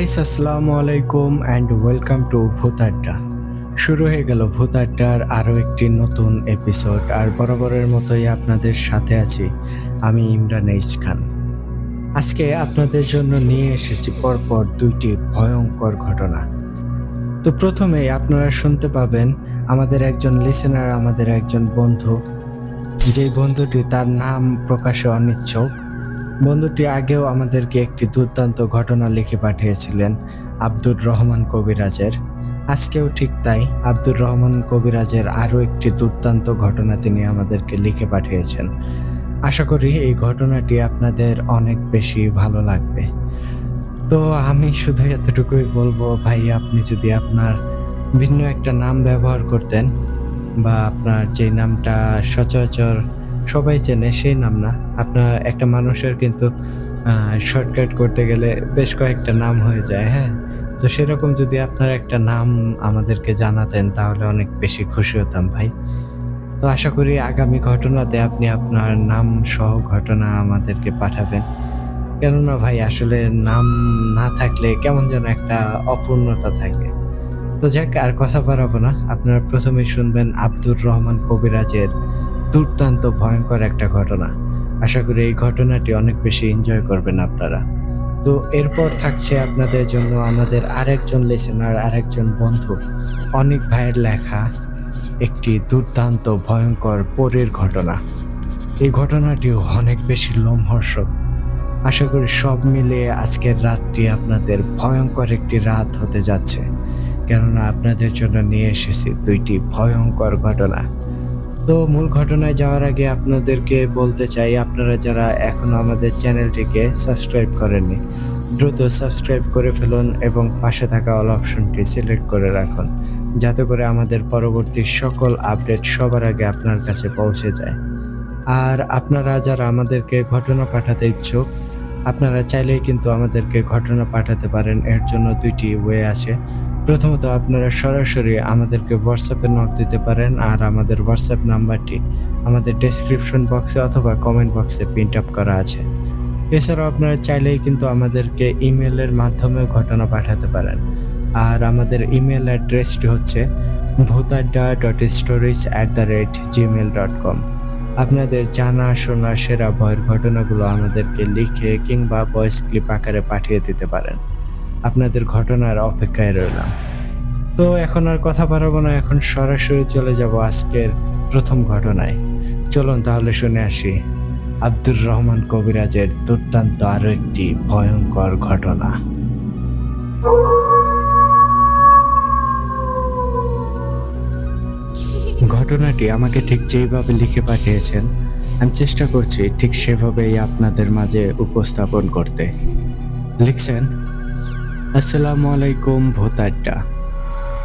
Guys, আসসালামু আলাইকুম and welcome to ভূত আড্ডা। শুরু হয়ে গেল ভূত আড্ডার আরও একটি নতুন এপিসোড। আর বরাবরের মতোই আপনাদের সাথে আছি আমি ইমরান এইচ খান। আজকে আপনাদের জন্য নিয়ে এসেছি পরপর দুইটি ভয়ঙ্কর ঘটনা। তো প্রথমেই আপনারা শুনতে পাবেন আমাদের একজন লিসেনার, আমাদের একজন বন্ধু, যেই বন্ধুটি তার নাম প্রকাশে অনিচ্ছুক। বন্ধুটি আগেও আমাদেরকে একটি দুর্দান্ত ঘটনা লিখে পাঠিয়েছিলেন আব্দুর রহমান কবিরাজের। আজকেও ঠিক তাই, আব্দুর রহমান কবিরাজের আরও একটি দুর্দান্ত ঘটনা তিনি আমাদেরকে লিখে পাঠিয়েছেন। আশা করি এই ঘটনাটি আপনাদের অনেক বেশি ভালো লাগবে। তো আমি শুধু এতটুকুই বলবো, ভাই আপনি যদি আপনার ভিন্ন একটা নাম ব্যবহার করতেন, বা আপনার যে নামটা সচরাচর সবাই চেনে সেই নাম না, আপনার একটা মানুষের কিন্তু শর্টকাট করতে গেলে বেশ কয়েকটা নাম হয়ে যায়, হ্যাঁ? তো সেরকম যদি আপনার একটা নাম আমাদেরকে জানাতেন তাহলে অনেক বেশি খুশি হতাম ভাই। তো আশা করি আগামী ঘটনাতে আপনি আপনার নাম সহ ঘটনা আমাদেরকে পাঠাবেন। কেননা ভাই আসলে নাম না থাকলে কেমন যেন একটা অপূর্ণতা থাকে। তো যাক, আর কথা বাড়াবো না, আপনারা প্রথমেই শুনবেন আব্দুর রহমান কবিরাজের দুর্দান্ত ভয়ঙ্কর একটা ঘটনা। আশা করি এই ঘটনাটি অনেক বেশি এনজয় করবেন আপনারা। তো এরপর থাকছে আপনাদের জন্য আমাদের আরেকজন লিসেনার, আরেকজন বন্ধু অনেক ভাইয়ের লেখা একটি দুর্দান্ত ভয়ঙ্কর পরীর ঘটনা। এই ঘটনাটিও অনেক বেশি লোমহর্ষক। আশা করি সব মিলিয়ে আজকের রাতটি আপনাদের ভয়ঙ্কর একটি রাত হতে যাচ্ছে, কেননা আপনাদের জন্য নিয়ে এসেছি দুইটি ভয়ঙ্কর ঘটনা। তো মূল ঘটনায় যাওয়ার আগে আপনাদেরকে বলতে চাই, আপনারা যারা এখনো আমাদের চ্যানেলটিকে সাবস্ক্রাইব করেননি, দ্রুত সাবস্ক্রাইব করে ফেলুন এবং পাশে থাকা অল অপশনটি সিলেক্ট করে রাখুন, যাতে করে আমাদের পরবর্তী সকল আপডেট সবার আগে আপনার কাছে পৌঁছে যায়। আর আপনারা যারা আমাদেরকে ঘটনা পাঠাতে ইচ্ছুক, আপনারা চাইলেই কিন্তু আমাদেরকে ঘটনা পাঠাতে পারেন। এর জন্য দুইটি ওয়ে আছে। প্রথমত আপনারা সরাসরি আমাদেরকে হোয়াটসঅ্যাপে নক দিতে পারেন, আর আমাদের হোয়াটসঅ্যাপ নাম্বারটি আমাদের ডেসক্রিপশন বক্সে অথবা কমেন্ট বক্সে প্রিন্ট আপ করা আছে। এছাড়াও আপনারা চাইলেই কিন্তু আমাদেরকে ইমেলের মাধ্যমে ঘটনা পাঠাতে পারেন। আর আমাদের ইমেল অ্যাড্রেসটি হচ্ছে bhutadda.stories@gmail.com। আপনাদের জানা শোনা সেরা ভয়ের ঘটনাগুলো আমাদেরকে লিখে কিংবা ভয়েস ক্লিপ আকারে পাঠিয়ে দিতে পারেন। আপনাদের ঘটনার অপেক্ষায় রইলাম। তো এখন আর কথা বাড়াবো না, এখন সরাসরি চলে যাব আজকের প্রথম ঘটনায়। চলুন তাহলে শুনে আসি আব্দুর রহমান কবিরাজের দুর্দান্ত আরও একটি ভয়ঙ্কর ঘটনা। ঘটনাটি আমাকে ঠিক যেইভাবে লিখে পাঠিয়েছেন, আমি চেষ্টা করছি ঠিক সেভাবেই আপনাদের মাঝে উপস্থাপন করতে। লিখছেন, আসসালামু আলাইকুম ভূত আড্ডা।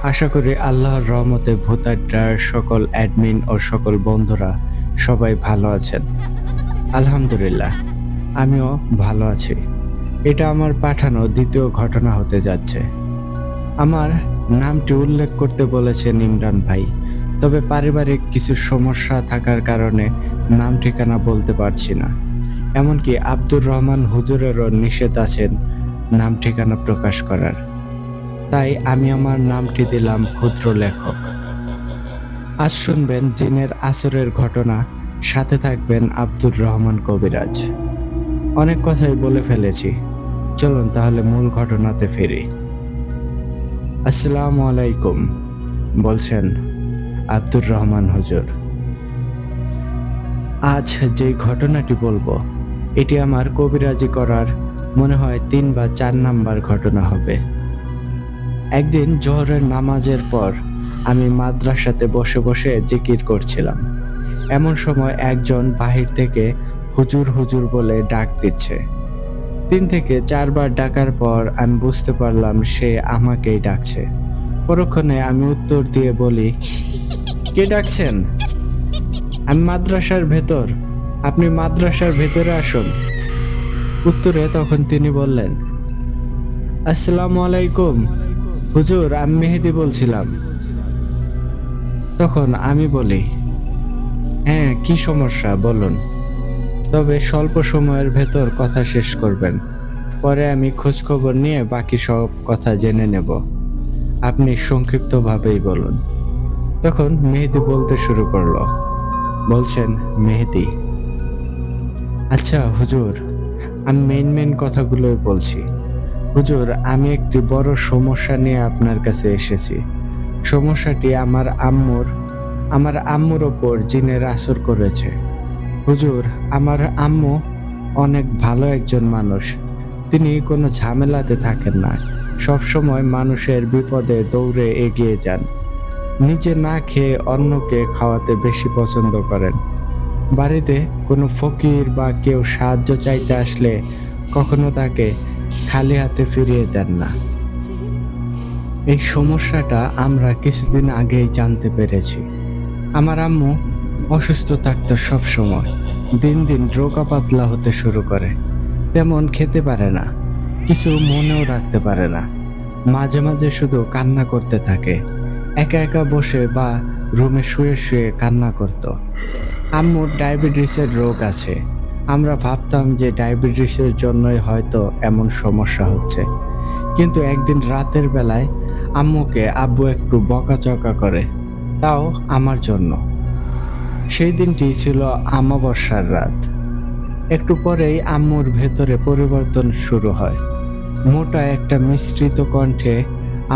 আশা করি আল্লাহর রহমতে ভূত আড্ডার সকল অ্যাডমিন ও সকল বন্ধুরা সবাই ভালো আছেন। আলহামদুলিল্লাহ, আমিও ভালো আছি। এটা আমার পাঠানো দ্বিতীয় ঘটনা হতে যাচ্ছে। আমার নামটি উল্লেখ করতে বলেছেন ইমরান ভাই, তবে পারিবারিক কিছু সমস্যা থাকার কারণে নাম ঠিকানা বলতে পারছি না। এমনকি আব্দুর রহমান হুজুরেরও নিষেধ আছেন নাম ঠিকানা প্রকাশ করার। তাই আমি আমার নামটি দিলাম ক্ষুদ্র লেখক। আজ শুনবেন জিনের আসরের ঘটনা, সাথে থাকবেন আব্দুর রহমান কবিরাজ। অনেক কথাই বলে ফেলেছি, চলুন তাহলে মূল ঘটনাতে ফিরি। আসসালামু আলাইকুম, বলছেন আব্দুর রহমান হুজুর। আজ যেই ঘটনাটি বলবো, এটি আমার কবিরাজি করার মনে হয় 3 বা 4 নাম্বার ঘটনা হবে। একদিন জোহরের নামাজের পর আমি মাদ্রাসাতে বসে বসে জিকির করছিলাম। এমন সময় একজন বাহির থেকে হুজুর হুজুর বলে ডাক দিচ্ছে। 3 থেকে 4 বার ডাকার পর আমি বুঝতে পারলাম সে আমাকেই ডাকছে। পরক্ষণে আমি উত্তর দিয়ে বলি, কে ডাকছেন? আমি মাদ্রাসার ভেতর, আপনি মাদ্রাসার ভেতরে আসুন। উত্তরে তখন তিনি বললেন, আসসালামু আলাইকুম হুজুর, আমি মেহেদি বলছিলাম। তখন আমি বলি, হ্যাঁ কি সমস্যা বলুন, তবে স্বল্প সময়ের ভেতর কথা শেষ করবেন। পরে আমি খোঁজখবর নিয়ে বাকি সব কথা জেনে নেব। আপনি সংক্ষিপ্তভাবেই বলুন। তখন মেহেদি বলতে শুরু করলো। বলছেন মেহেদি, আচ্ছা হুজুর, আমি মেন কথাগুলোই বলছি। হুজুর, আমি একটি বড় সমস্যা নিয়ে আপনার কাছে এসেছি। সমস্যাটি আমার আম্মুর ওপর জিনের আসর করেছে। হুজুর, আমার আম্মু অনেক ভালো একজন মানুষ। তিনি কোনো ঝামেলাতে থাকেন না। সবসময় মানুষের বিপদে দৌড়ে এগিয়ে যান। নিজে না খেয়ে অন্যকে খাওয়াতে বেশি পছন্দ করেন। বাড়িতে কোনো ফকির বা কেউ সাহায্য চাইতে আসলে কখনো তাকে খালি হাতে ফিরিয়ে দেন না। এই সমস্যাটা আমরা কিছুদিন আগেই জানতে পেরেছি। আমার আম্মু অসুস্থ থাকতো সব সময়। দিন দিন রোগা পাতলা হতে শুরু করে। তেমন খেতে পারে না, কিছু মনেও রাখতে পারে না। মাঝে মাঝে শুধু কান্না করতে থাকে। একা একা বসে বা রুমে শুয়ে শুয়ে কান্না করত। আম্মুর ডায়াবেটিসের রোগ আছে। আমরা ভাবতাম যে ডায়াবেটিসের জন্যই হয়তো এমন সমস্যা হচ্ছে। কিন্তু একদিন রাতের বেলায় আম্মুকে আব্বু একটু বকাঝকা করে, তাও আমার জন্য। সেই দিনটি ছিল অমাবস্যার রাত। একটু পরেই আম্মুর ভেতরে পরিবর্তন শুরু হয়। মোটা একটা মিশ্রিত কণ্ঠে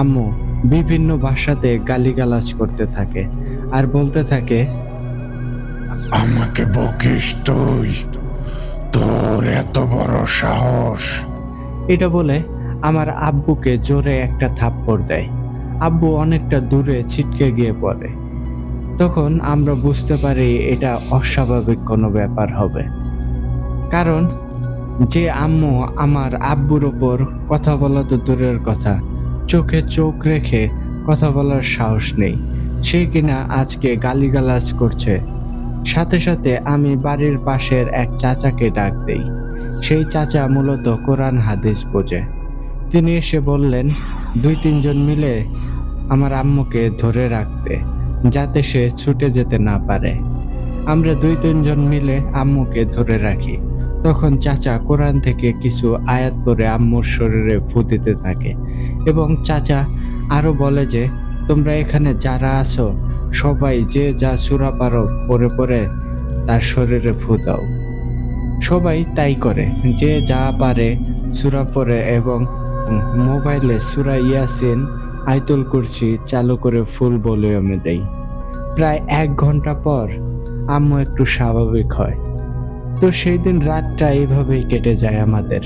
আম্মু বিভিন্ন ভাষাতে গালিগালাজ করতে থাকে আর বলতে থাকে, আমাকে বকিস তুই? তোর এত বড় সাহস! এটা বলে আমার আব্বুকে জোরে একটা থাপ্পড় দেয়। আব্বু অনেকটা দূরে ছিটকে গিয়ে পড়ে। তখন আমরা বুঝতে পারি এটা অস্বাভাবিক কোনো ব্যাপার হবে। কারণ যে আম্মু আমার আব্বুর ওপর কথা বলা তো দূরের কথা, চোখে চোখ রেখে কথা বলার সাহস নেই, সে কিনা আজকে গালিগালাজ করছে। সাথে সাথে আমি বাড়ির পাশের এক চাচাকে ডাক দেই। সেই চাচা মূলত কোরআন হাদিস বোঝে। তিনি এসে বললেন 2-3 জন মিলে আমার আম্মুকে ধরে রাখতে, যাতে সে ছুটে যেতে না পারে। আমরা 2-3 জন মিলে আম্মুকে ধরে রাখি। তখন চাচা কোরআন থেকে কিছু আয়াত পড়ে আম্মুর শরীরে ফু দিতে থাকে এবং চাচা আরো বলে যে, তোমরা এখানে যারা আছো সবাই যে যা সূরা পারো পড়ে পড়ে তার শরীরে ফু দাও। সবাই তাই করে, যে যা পারে সূরা পড়ে এবং মোবাইলে সূরা ইয়াসিন, আয়াতুল কুরসি চালু করে ফুল ভলিউমে দেই। প্রায় 1 ঘন্টা পর আম্মু একটু স্বাভাবিক হয়। তো সেই দিন রাতটা এইভাবেই কেটে যায় আমাদের।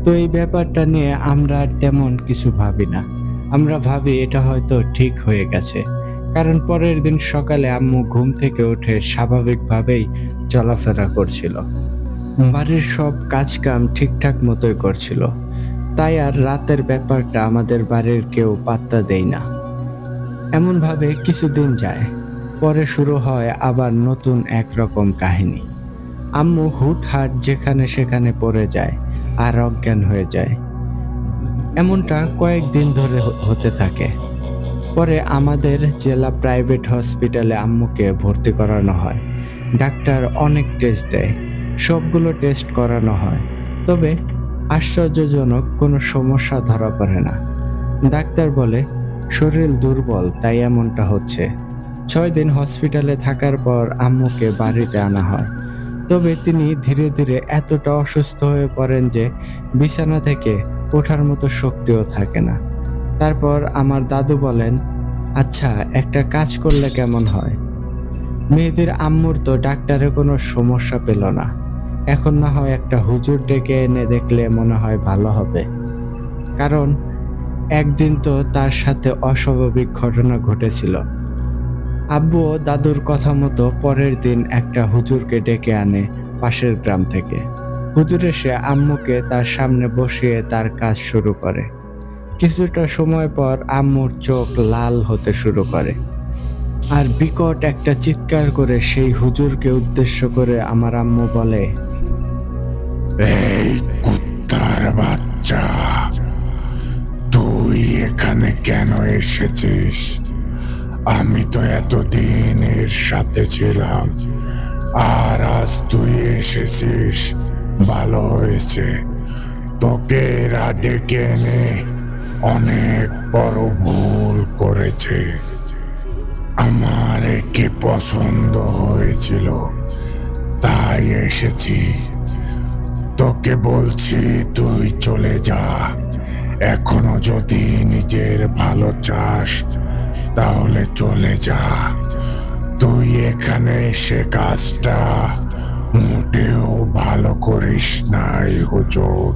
তো এই ব্যাপারটা নিয়ে আমরা আর তেমন কিছু ভাবি না। আমরা ভাবি এটা হয়তো ঠিক হয়ে গেছে। কারণ পরের দিন সকালে আম্মু ঘুম থেকে উঠে স্বাভাবিকভাবেই চলাফেরা করছিল। বাড়ির সব কাজকাম ঠিকঠাক মতোই করছিল। তাই আর রাতের ব্যাপারটা আমাদের বাড়ির কেউ পাত্তা দেয় না। এমনভাবে কিছুদিন যায়। পরে শুরু হয় আবার নতুন একরকম কাহিনী। আম্মু হুটহাট যেখানে সেখানে পড়ে যায় আর অজ্ঞান হয়ে যায়। এমনটা কয়েকদিন ধরে হতে থাকে। পরে আমাদের জেলা প্রাইভেট হসপিটালে আম্মুকে ভর্তি করানো হয়। ডাক্তার অনেক টেস্ট দেয়, সবগুলো টেস্ট করানো হয়, তবে আশ্চর্যজনক কোনো সমস্যা ধরা পড়ে না। ডাক্তার বলে শরীর দুর্বল, তাই এমনটা হচ্ছে। 6 দিন হসপিটালে থাকার পর আম্মুকে বাড়িতে আনা হয়। তবে তিনি ধীরে ধীরে এতটা অসুস্থ হয়ে পড়েন যে বিছানা থেকে ওঠার মতো শক্তিও থাকে না। তারপর আমার দাদু বলেন, আচ্ছা একটা কাজ করলে কেমন হয়? মেয়েদের আম্মুর তো ডাক্তারে কোনো সমস্যা পেল না, এখন না হয় একটা হুজুর ডেকে এনে দেখলে মনে হয় ভালো হবে। কারণ একদিন তো তার সাথে অস্বাভাবিক ঘটনা ঘটেছিল। আব্বু ও দাদুর কথা মতো পরের দিন একটা হুজুরকে ডেকে আনে পাশের গ্রাম থেকে। হুজুর এসে আম্মুকে তার সামনে বসিয়ে তার কাজ শুরু করে। কিছুটা সময় পর আম্মুর চোখ লাল হতে শুরু করে আর বিকট একটা চিৎকার করে সেই হুজুরকে উদ্দেশ্য করে আমার আম্মু বলে, এই কুত্তার বাচ্চা, তুই এখানে কেন এসেছিস? আমি তো এতদিন এর সাথে ছিলাম, আর আজ তুই এসেছিস, ভালো হয়েছে। তোকে এরা ডেকে এনে অনেক বড় ভুল করেছে। আমার একে পছন্দ হয়েছিল, তাই এসেছি। তোকে বলছি তুই চলে যা। এখনো যদি নিজের ভালো চাস তাহলে চলে যা। তুই এখানে এসে কাজটা মোটেও ভালো করিস নাই হুজুর।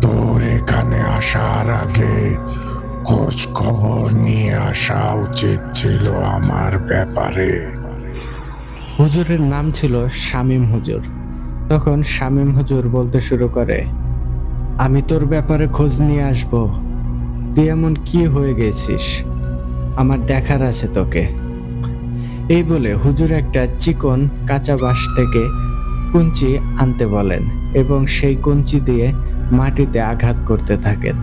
তোর এখানে আসার আগে খোঁজ খবর নিয়ে আসা উচিত ছিল আমার ব্যাপারে। হুজুরের নাম ছিল শামীম হুজুর। তখন শামীম হুজুর বলতে শুরু করে, আমি তোর ব্যাপারে খোঁজ নিয়ে আসব। তুই এমন কি হয়ে গেছিস, আমার দেখার আছে তোকে। এই বলে হুজুর একটা চিকন কাঁচা বাঁশ থেকে কঞ্চি আনতে বলেন এবং সেই কঞ্চি দিয়ে মাটিতে আঘাত করতে থাকেন।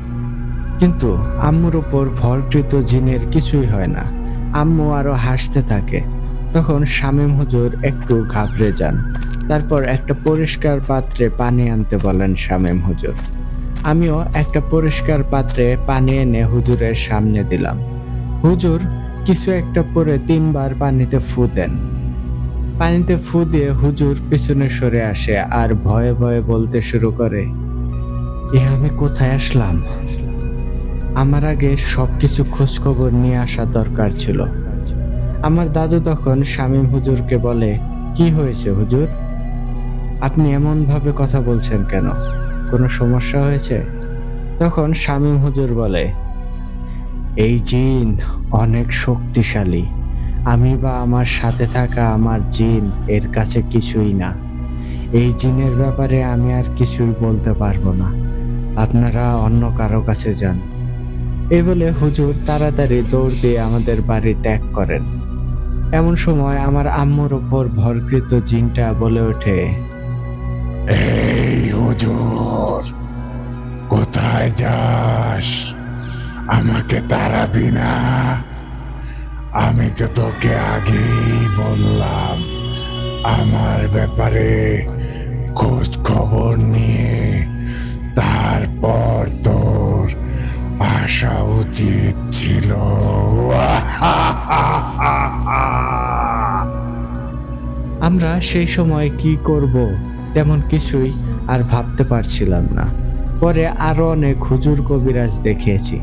কিন্তু আম্মুর উপর ভরকৃত জিনের কিছুই হয় না। আম্মু আরো হাসতে থাকে। তখন শামীম হুজুর একটু ঘাবড়ে যান। তারপর একটা পরিষ্কার পাত্রে পানি আনতে বলেন শামীম হুজুর। আমিও একটা পরিষ্কার পাত্রে পানি এনে হুজুরের সামনে দিলাম। হুজুর কিছু একটা পরে 3 বার পানিতে ফু দেন। পানিতে ফু দিয়ে হুজুর পিছনে সরে আসে আর ভয়ে ভয়ে বলতে শুরু করে, এ আমি কোথায় আসলাম? আমার আগে সবকিছু খোঁজ খবর নিয়ে আসা দরকার ছিল। আমার দাদু তখন শামীম হুজুরকে বলে, কি হয়েছে হুজুর? আপনি এমন ভাবে কথা বলছেন কেন? কোনো সমস্যা হয়েছে? তখন শামীম হুজুর বলে, এই জিন অনেক শক্তিশালী। আমি বা আমার সাথে থাকা আমার জিন এর কাছে কিছুই না। এই জিনের ব্যাপারে আমি আর কিছুই বলতে পারবো না। আপনারা অন্য কারো কাছে যান। এই বলে হুজুর তাড়াতাড়ি দৌড় দিয়ে আমাদের বাড়ি ত্যাগ করেন। এমন সময় আমার আম্মুর ওপর ভরকৃত জিনটা বলে ওঠে, এই হুজুর, কোথায় যাস? আমাকে তাড়াবি না। আমি তো তোকে আগেই বললাম আমার ব্যাপারে খোঁজ খবর নিয়ে তারপর তোর আসা উচিত ছিল। আমরা সেই সময় কি করব তেমন কিছুই আর ভাবতে পারছিলাম না। পরে আরো অনেক হুজুর কবিরাজ দেখিয়েছি।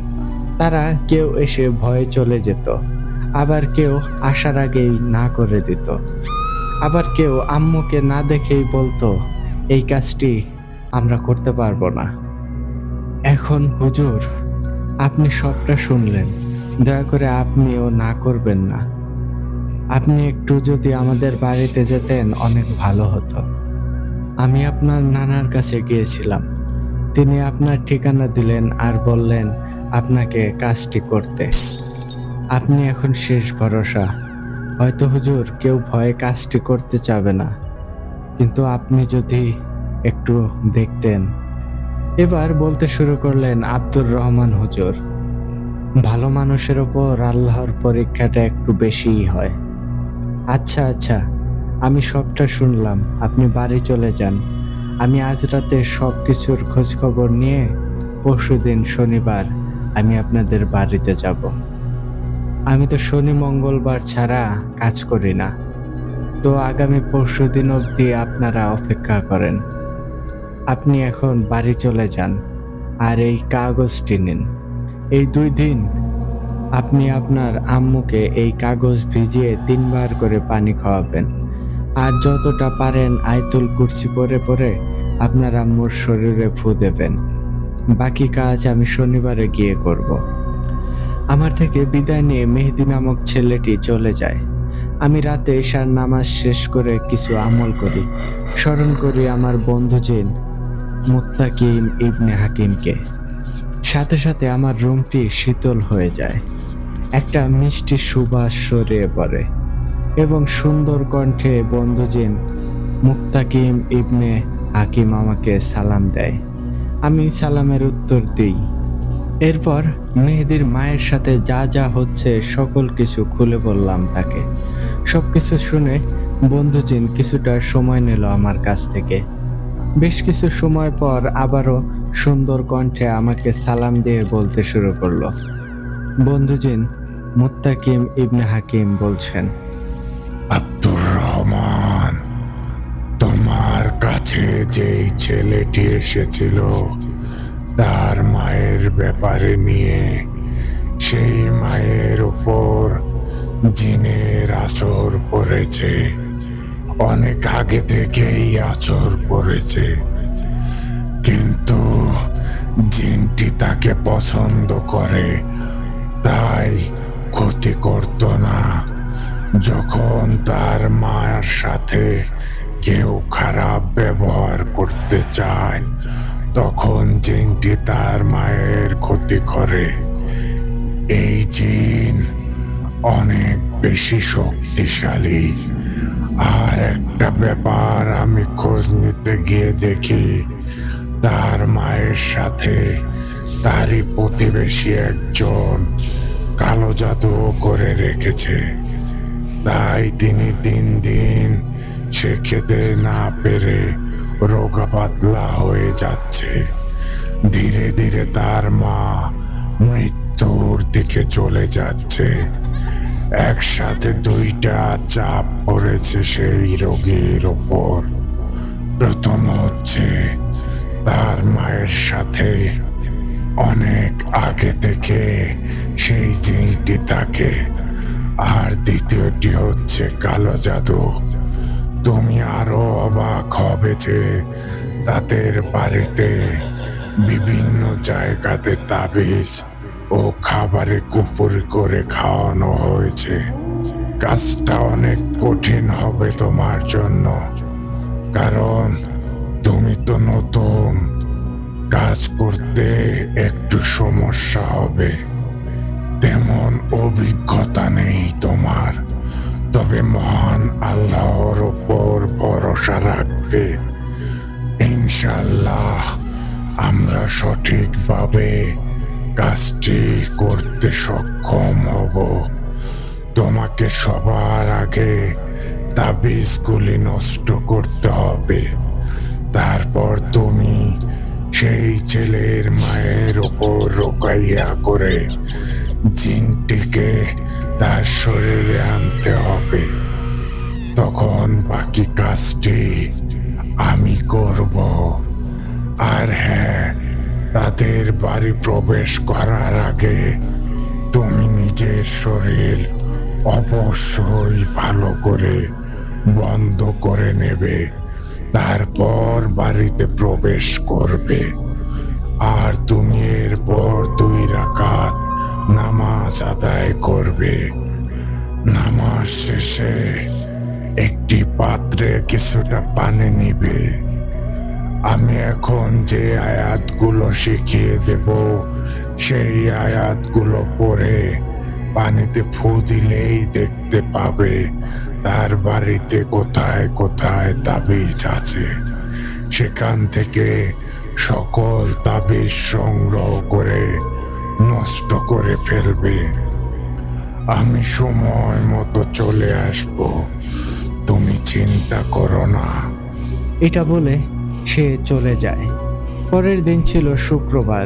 তারা কেউ এসে ভয়ে চলে যেত, আবার কেউ আসার আগেই না করে দিত, আবার কেউ আম্মুকে না দেখেই বলতো এই কাজটি আমরা করতে পারবো না। এখন হুজুর আপনি সবটা শুনলেন, দয়া করে আপনিও না করবেন না। আপনি একটু যদি আমাদের বাড়িতে যেতেন অনেক ভালো হতো। আমি আপনার নানার কাছে গিয়েছিলাম। তিনি আপনার ঠিকানা দিলেন আর বললেন আপনাকে কাজটি করতে। আপনি এখন শেষ ভরসা। হয়তো হুজুর কেউ ভয়ে কাজটি করতে চাবে না, কিন্তু আপনি যদি একটু দেখতেন। এবার বলতে শুরু করলেন আব্দুর রহমান হুজুর, ভালো মানুষের ওপর আল্লাহর পরীক্ষাটা একটু বেশিই হয়। আচ্ছা আচ্ছা, আমি সবটা শুনলাম, আপনি বাড়ি চলে যান। আমি আজ রাতে সব কিছুর খোঁজ খবর নিয়ে পরশুদিন শনিবার আমি আপনাদের বাড়িতে যাব। আমি তো শনি মঙ্গলবার ছাড়া কাজ করি না, তো আগামী পরশুদিন অবধি আপনারা অপেক্ষা করেন। আপনি এখন বাড়ি চলে যান আর এই কাগজটি নিন। এই 2 দিন আপনি আপনার আম্মুকে এই কাগজ ভিজিয়ে 3 বার করে পানি খাওয়াবেন, আর যতটা পারেন আয়াতুল কুরসি পড়ে পড়ে আপনার আম্মুর শরীরে ফু দেবেন। বাকি কাজ আমি শনিবারে গিয়ে করব। আমার থেকে বিদায় নিয়ে মেহেদি নামক ছেলেটি চলে যায়। আমি রাতে ঈশার নামাজ শেষ করে কিছু আমল করি, স্মরণ করি আমার বন্ধু জিন মুত্তাকিম ইবনে হাকিমকে। সাথে সাথে আমার রুমটি শীতল হয়ে যায়। একটা মিষ্টি সুবাস ছড়িয়ে পড়ে এবং সুন্দর কণ্ঠে বন্ধু জিন মুত্তাকিম ইবনে হাকিম আমাকে সালাম দেয়। আমি সালামের উত্তর দিই। এরপর মেহেদির মায়ের সাথে যা যা হচ্ছে সকল কিছু খুলে বললাম তাকে। সবকিছু শুনে বন্ধু জিন কিছুটা সময় নিল আমার কাছ থেকে। বেশ কিছু সময় পর আবারও সুন্দর কণ্ঠে আমাকে সালাম দিয়ে বলতে শুরু করলো, বন্ধুজিন, মুত্তাকিম ইবনে হাকিম বলছেন। আব্দুর রহমান, তোমার কাছে যেই ছেলেটি এসেছিল তার মায়ের ব্যাপারে নিয়ে, সেই মায়ের উপর জিনের আসর পড়েছে। অনেক আগে থেকেই আসর পড়েছে, কিন্তু জিনটি তাকে পছন্দ করে, তাই ক্ষতি করত না। যখন তার মায়ের সাথে কেউ খারাপ ব্যবহার করতে চায়, তখন জিনটি তার মায়ের ক্ষতি করে। এই জিন অনেক বেশি শক্তিশালী। আর একটা ব্যাপার, আমি খোঁজ নিতে গিয়ে দেখি তার মায়ের সাথে তারই প্রতিবেশী একজন কালো জাদু করে রেখেছে। তাই তিনি দিন দিন সে খেতে না পেরে রোগা পাতলা হয়ে যাচ্ছে। ধীরে ধীরে তার মা মৃত্যুর দিকে চলে যাচ্ছে। একসাথে দুইটা চাপ পড়েছে সেই রোগীর ওপর। প্রথম হচ্ছে, তার মায়ের সাথে অনেক আগে থেকে সেই জিনটি থাকে। আর দ্বিতীয়টি হচ্ছে কালো জাদু। তুমি আরো অবাক হবে যে তাদের বাড়িতে বিভিন্ন জায়গাতে তাবিজ ও খাবারে কুপুরি করে খাওয়ানো হয়েছে। কাজটা অনেক কঠিন হবে তোমার জন্য, কারণ তুমি তো নতুন। কাজ করতে একটু সমস্যা হবে, তেমন অভিজ্ঞতা নেই তোমার। তবে মহান আল্লাহর ওপর ভরসা রাখবে। ইনশাল্লাহ আমরা সঠিকভাবে কাজটি করতে সক্ষম হব। তোমাকে সবার আগে তাবিজগুলি নষ্ট করতে হবে। তারপর তুমি সেই ছেলের মায়ের ওপর রোকাইয়া করে জিনটিকে তার শরীরে আনতে হবে। তখন বাকি কাজটি আমি করব। আর হ্যাঁ, তাদের বাড়ি প্রবেশ করার আগে তুমি নিজের শরীর অবশ্যই ভালো করে বন্ধ করে নেবে। তারপর বাড়িতে প্রবেশ করবে। আর তুমি এরপর 2 রাকাত নামাজ আদায় করবে। নামাজ শেষে একটি পাত্রে কিছুটা পানি নিবে। আমি এখন যে আয়াতগুলো শিখিয়ে দেব, সেই আয়াতগুলো পড়ে পানিতে ফু দিলেই দেখতে পাবে তার বাড়িতে কোথায় কোথায় তাবিজ আছে। সেখান থেকে সকল তাবিজ সংগ্রহ করে নষ্ট করে ফেলবে। আমি সময় মতো চলে আসব, তুমি চিন্তা করো না। এটা বলে সে চলে যায়। পরের দিন ছিল শুক্রবার।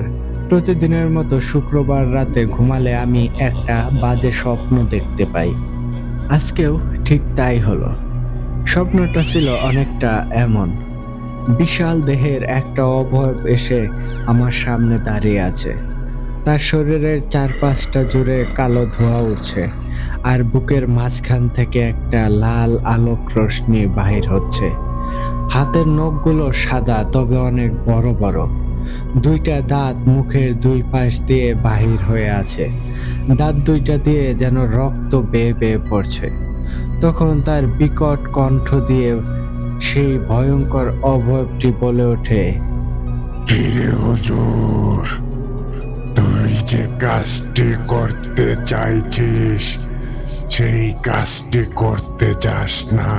প্রতিদিনের মতো শুক্রবার রাতে ঘুমালে আমি একটা বাজে স্বপ্ন দেখতে পাই। আজকেও ঠিক তাই হলো। স্বপ্নটা ছিল অনেকটা এমন: বিশাল দেহের একটা অবয়ব এসে আমার সামনে দাঁড়িয়ে আছে। তার শরীরের 4-5টা জুড়ে কালো ধোঁয়া উঠছে, আর বুকের মাঝখান থেকে একটা লাল আলোক রশ্মি বাহির হচ্ছে। হাতের নখগুলো সাদা, তবে অনেক বড় বড়। 2টা দাঁত মুখের 2 পাশ দিয়ে বাহির হয়ে আছে। দাঁত 2টা দিয়ে যেন রক্ত বেয়ে বেয়ে পড়ছে। তখন তার বিকট কণ্ঠ দিয়ে সেই ভয়ঙ্কর অবয়বটি বলে ওঠে, কিরে হুজুর, তুই যে কাজটি করতে চাইছিস সেই কাজটি করতে চাস না।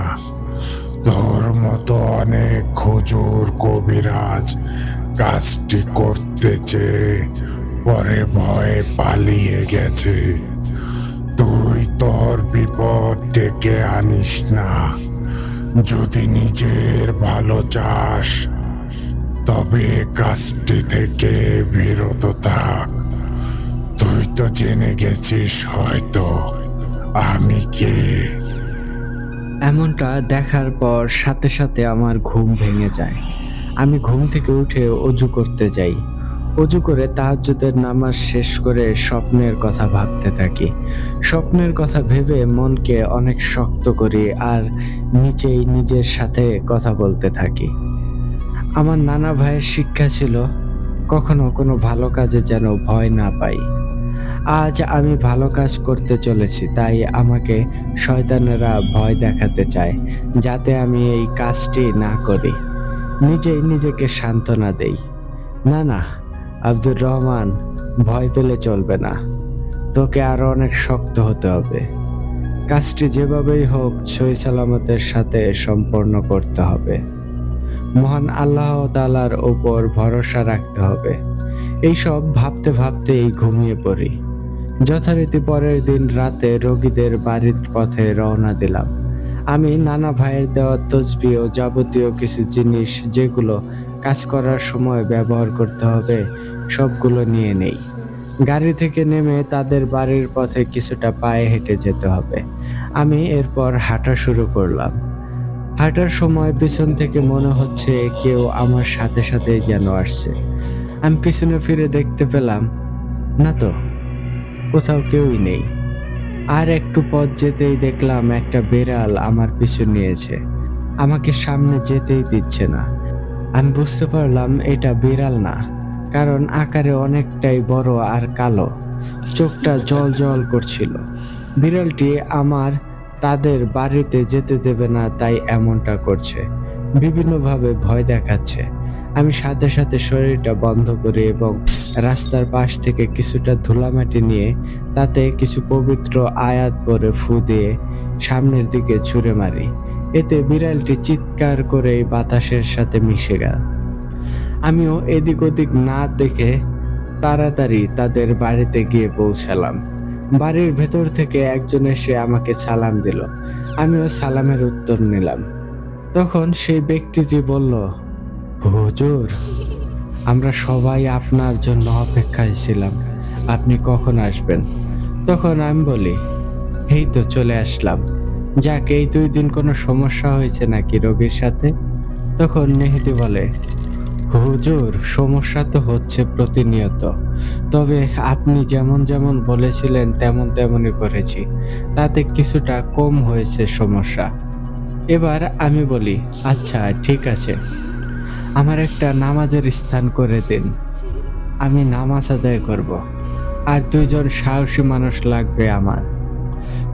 তোর মতো অনেক হুজুর কবিরাজ কাজটি করতে চেয়ে পরে ভয়ে পালিয়ে গেছে। তুই তোর বিপদ ডেকে আনিস না। যদি নিজের ভালো চাস তবে এ কাজটি থেকে বিরত থাক। তুই তো জেনে গেছিস হয়তো আমি কে। এমনটা দেখার পর সাথে সাথে আমার ঘুম ভেঙে যায়। আমি ঘুম থেকে উঠে অজু করতে যাই। অজু করে তাহাজ্জুদের নামাজ শেষ করে স্বপ্নের কথা ভাবতে থাকি। স্বপ্নের কথা ভেবে মনকে অনেক শক্ত করি আর নিচেই নিজের সাথে কথা বলতে থাকি। আমার নানা ভাইয়ের শিক্ষা ছিল কখনো কোনো ভালো কাজে যেন ভয় না পাই। আজ আমি ভালো কাজ করতে চলেছি, তাই আমাকে শয়তানেরা ভয় দেখাতে চায় যাতে আমি এই কাজটি না করি। নিজেই নিজেকে সান্ত্বনা দেই, না না আব্দুর রহমান, ভয় পেলে চলবে না, তোকে আরো অনেক শক্ত হতে হবে। কাজটি যেভাবেই হোক সই সালামতের সাথে সম্পন্ন করতে হবে। মহান আল্লাহ তাআলার ওপর ভরসা রাখতে হবে। এইসব ভাবতে ভাবতেই ঘুমিয়ে পড়ি। যথারীতি পরের দিন রাতে রোগীদের বাড়ির পথে রওনা দিলাম। আমি নানা ভাইয়ের দেওয়া তসবিহ ও যাবতীয় কিছু জিনিস যেগুলো কাজ করার সময় ব্যবহার করতে হবে সবগুলো নিয়ে নেই। গাড়ি থেকে নেমে তাদের বাড়ির পথে কিছুটা পায়ে হেঁটে যেতে হবে। আমি এরপর হাঁটা শুরু করলাম। হাঁটার সময় পিছন থেকে মনে হচ্ছে কেউ আমার সাথে সাথেই যেন আসছে। আমি পিছনে ফিরে দেখতে পেলাম না তো, কোথাও কেউই নেই। আর একটু পথ যেতেই দেখলাম একটা বিড়াল আমার পিছু নিয়েছে, আমাকে সামনে যেতেই দিচ্ছে না। আমি বুঝতে পারলাম এটা বিড়াল না, কারণ আকারে অনেকটাই বড় আর কালো, চোখটা জল জল করছিল। বিড়ালটি আমার তাদের বাড়িতে যেতে দেবে না, তাই এমনটা করছে, বিভিন্নভাবে ভয় দেখাচ্ছে। আমি সাথে সাথে শরীরটা বন্ধ করি এবং রাস্তার পাশ থেকে কিছুটা ধুলামাটি নিয়ে তাতে কিছু পবিত্র আয়াত পড়ে ফু দিয়ে সামনের দিকে ছুঁড়ে মারি। এতে বিড়ালটি চিৎকার করে বাতাসের সাথে মিশে গেল। আমিও এদিক ওদিক না দেখে তাড়াতাড়ি তাদের বাড়িতে গিয়ে পৌঁছালাম। বাড়ির ভেতর থেকে একজন এসে আমাকে সালাম দিল। আমিও সালামের উত্তর নিলাম। তখন সেই ব্যক্তিটি বলল, হুজুর, আমরা সবাই আপনার জন্য অপেক্ষায় ছিলাম, আপনি কখন আসবেন? তখন আমি বলি, এই তো চলে আসলাম। যাক, এই 2 দিন কোনো সমস্যা হয়েছে নাকি রোগীর সাথে? তখন মেহেদি বলে, হুজুর, সমস্যা তো হচ্ছে প্রতিনিয়ত, তবে আপনি যেমন যেমন বলেছিলেন তেমন তেমনই করেছি, তাতে কিছুটা কম হয়েছে সমস্যা। এবার আমি বলি, আচ্ছা ঠিক আছে, আমার একটা নামাজের স্থান করে দিন, আমি নামাজ আদায় করব, আর 2 জন সাহসী মানুষ লাগবে আমার।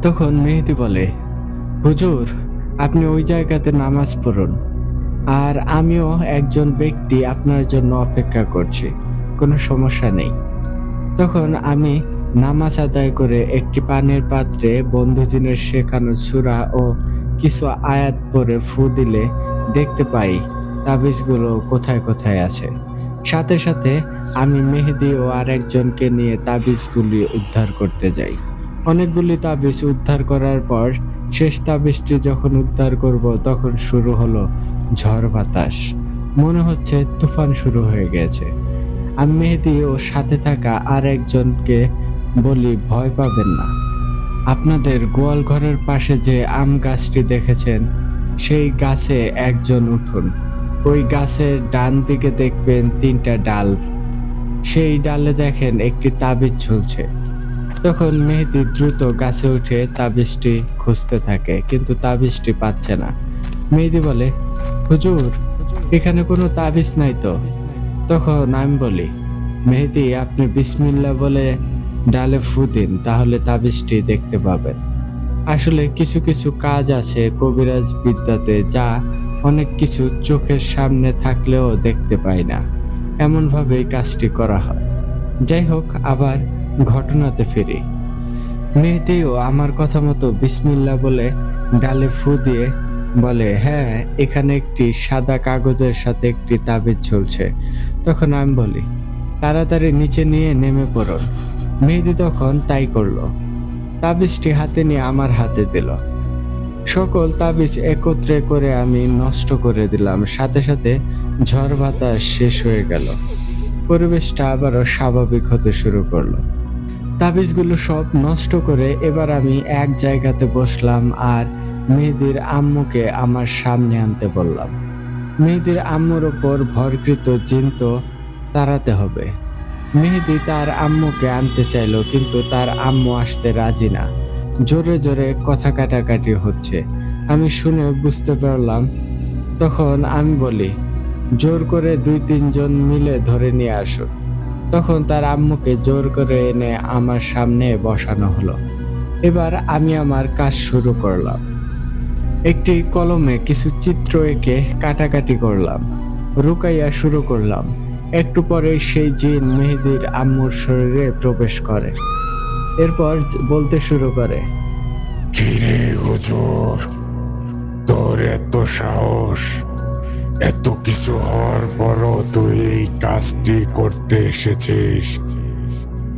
তখন মেহেদি বলে, হুজুর, আপনি ওই জায়গাতে নামাজ পড়ুন, আর আমিও একজন ব্যক্তি আপনার জন্য অপেক্ষা করছি, কোনো সমস্যা নেই। তখন আমি নামাজ আদায় করে একটি পানির পাত্রে বন্ধুজিনের শেখানো সূরা ও কিছু আয়াত পড়ে ফু দিলে দেখতে পাই তাবিজগুলো কোথায় কোথায় আছে। সাথে সাথে আমি মেহেদি ও আরেকজনকে নিয়ে তাবিজগুলি উদ্ধার করতে যাই। অনেকগুলি তাবিজ উদ্ধার করার পর শেষ তাবিজটি যখন উদ্ধার করব তখন শুরু হলো ঝড় বাতাস, মনে হচ্ছে তুফান শুরু হয়ে গেছে। আমি মেহেদি ও সাথে থাকা আর একজনকে বলি, ভয় পাবেন না, আপনাদের গোয়াল ঘরের পাশে যে আম গাছটি দেখেছেন সেই গাছে একজন উঠুন, ওই গাছের ডান দিকে দেখবেন 3টা ডাল, সেই ডালে দেখেন একটি তাবিজ ঝুলছে। তখন মেহেদি দ্রুত গাছে উঠে তাবিজটি খুঁজতে থাকে, কিন্তু তাবিজটি পাচ্ছে না। মেহেদি বলে, হুজুর, এখানে কোনো তাবিজ নাই তো। তখন আমি বলি, মেহেদি, আপনি বিসমিল্লাহ বলে ডালে ফু দিন, তাহলে তাবিজটি দেখতে পাবেন। আসলে কিছু কিছু কাজ আছে কবিরাজ বিদ্যাতে যা অনেক কিছু চোখের সামনে থাকলেও দেখতে পাই না, এমনভাবেই কাজটি করা হয়। যাই হোক, আবার ঘটনাতে ফিরি। মেহেদিও আমার কথা মতো বিসমিল্লাহ বলে ডালে ফু দিয়ে বলে, হ্যাঁ, এখানে একটি সাদা কাগজের সাথে একটি তাবিজ ঝুলছে। তখন আমি বলি, তাড়াতাড়ি নিচে নিয়ে নেমে পড়ুন। মেহেদি তখন তাই করলো, তাবিজটি হাতে নিয়ে আমার হাতে দিল। সকল তাবিজ একত্রে করে আমি নষ্ট করে দিলাম। সাথে সাথে ঝড় বাতাস শেষ হয়ে গেল। পরিবেশটা আবারও স্বাভাবিক হতে শুরু করলো। তাবিজগুলো সব নষ্ট করে এবার আমি এক জায়গাতে বসলাম আর মেহেদির আম্মুকে আমার সামনে আনতে বললাম। মেহেদির আম্মুর ওপর ভরকৃত জিন তো তাড়াতে হবে। মেহেদি তার আম্মুকে আনতে চাইলো, কিন্তু তার আম্মু আসতে রাজি না। জোরে জোরে কথা কাটাকাটি হচ্ছে। আমি শুনে বুঝতে পারলাম। তখন আমি বলি, জোর করে 2-3 জন মিলে ধরে নিয়ে আসুন। তখন তার আম্মুকে জোর করে এনে আমার সামনে বসানো হলো। এবার আমি আমার কাজ শুরু করলাম। একটি কলমে কিছু চিত্র এঁকে কাটাকাটি করলাম। রুকাইয়া শুরু করলাম। একটু পরে সেই জিন মেহেদির আম্মুর শরীরে প্রবেশ করে। এরপর বলতে শুরু করে, কিরে হুজুর, তোর এত সাহস! এত কিছু হওয়ার পরও তুই এই কাজটি করতে এসেছিস।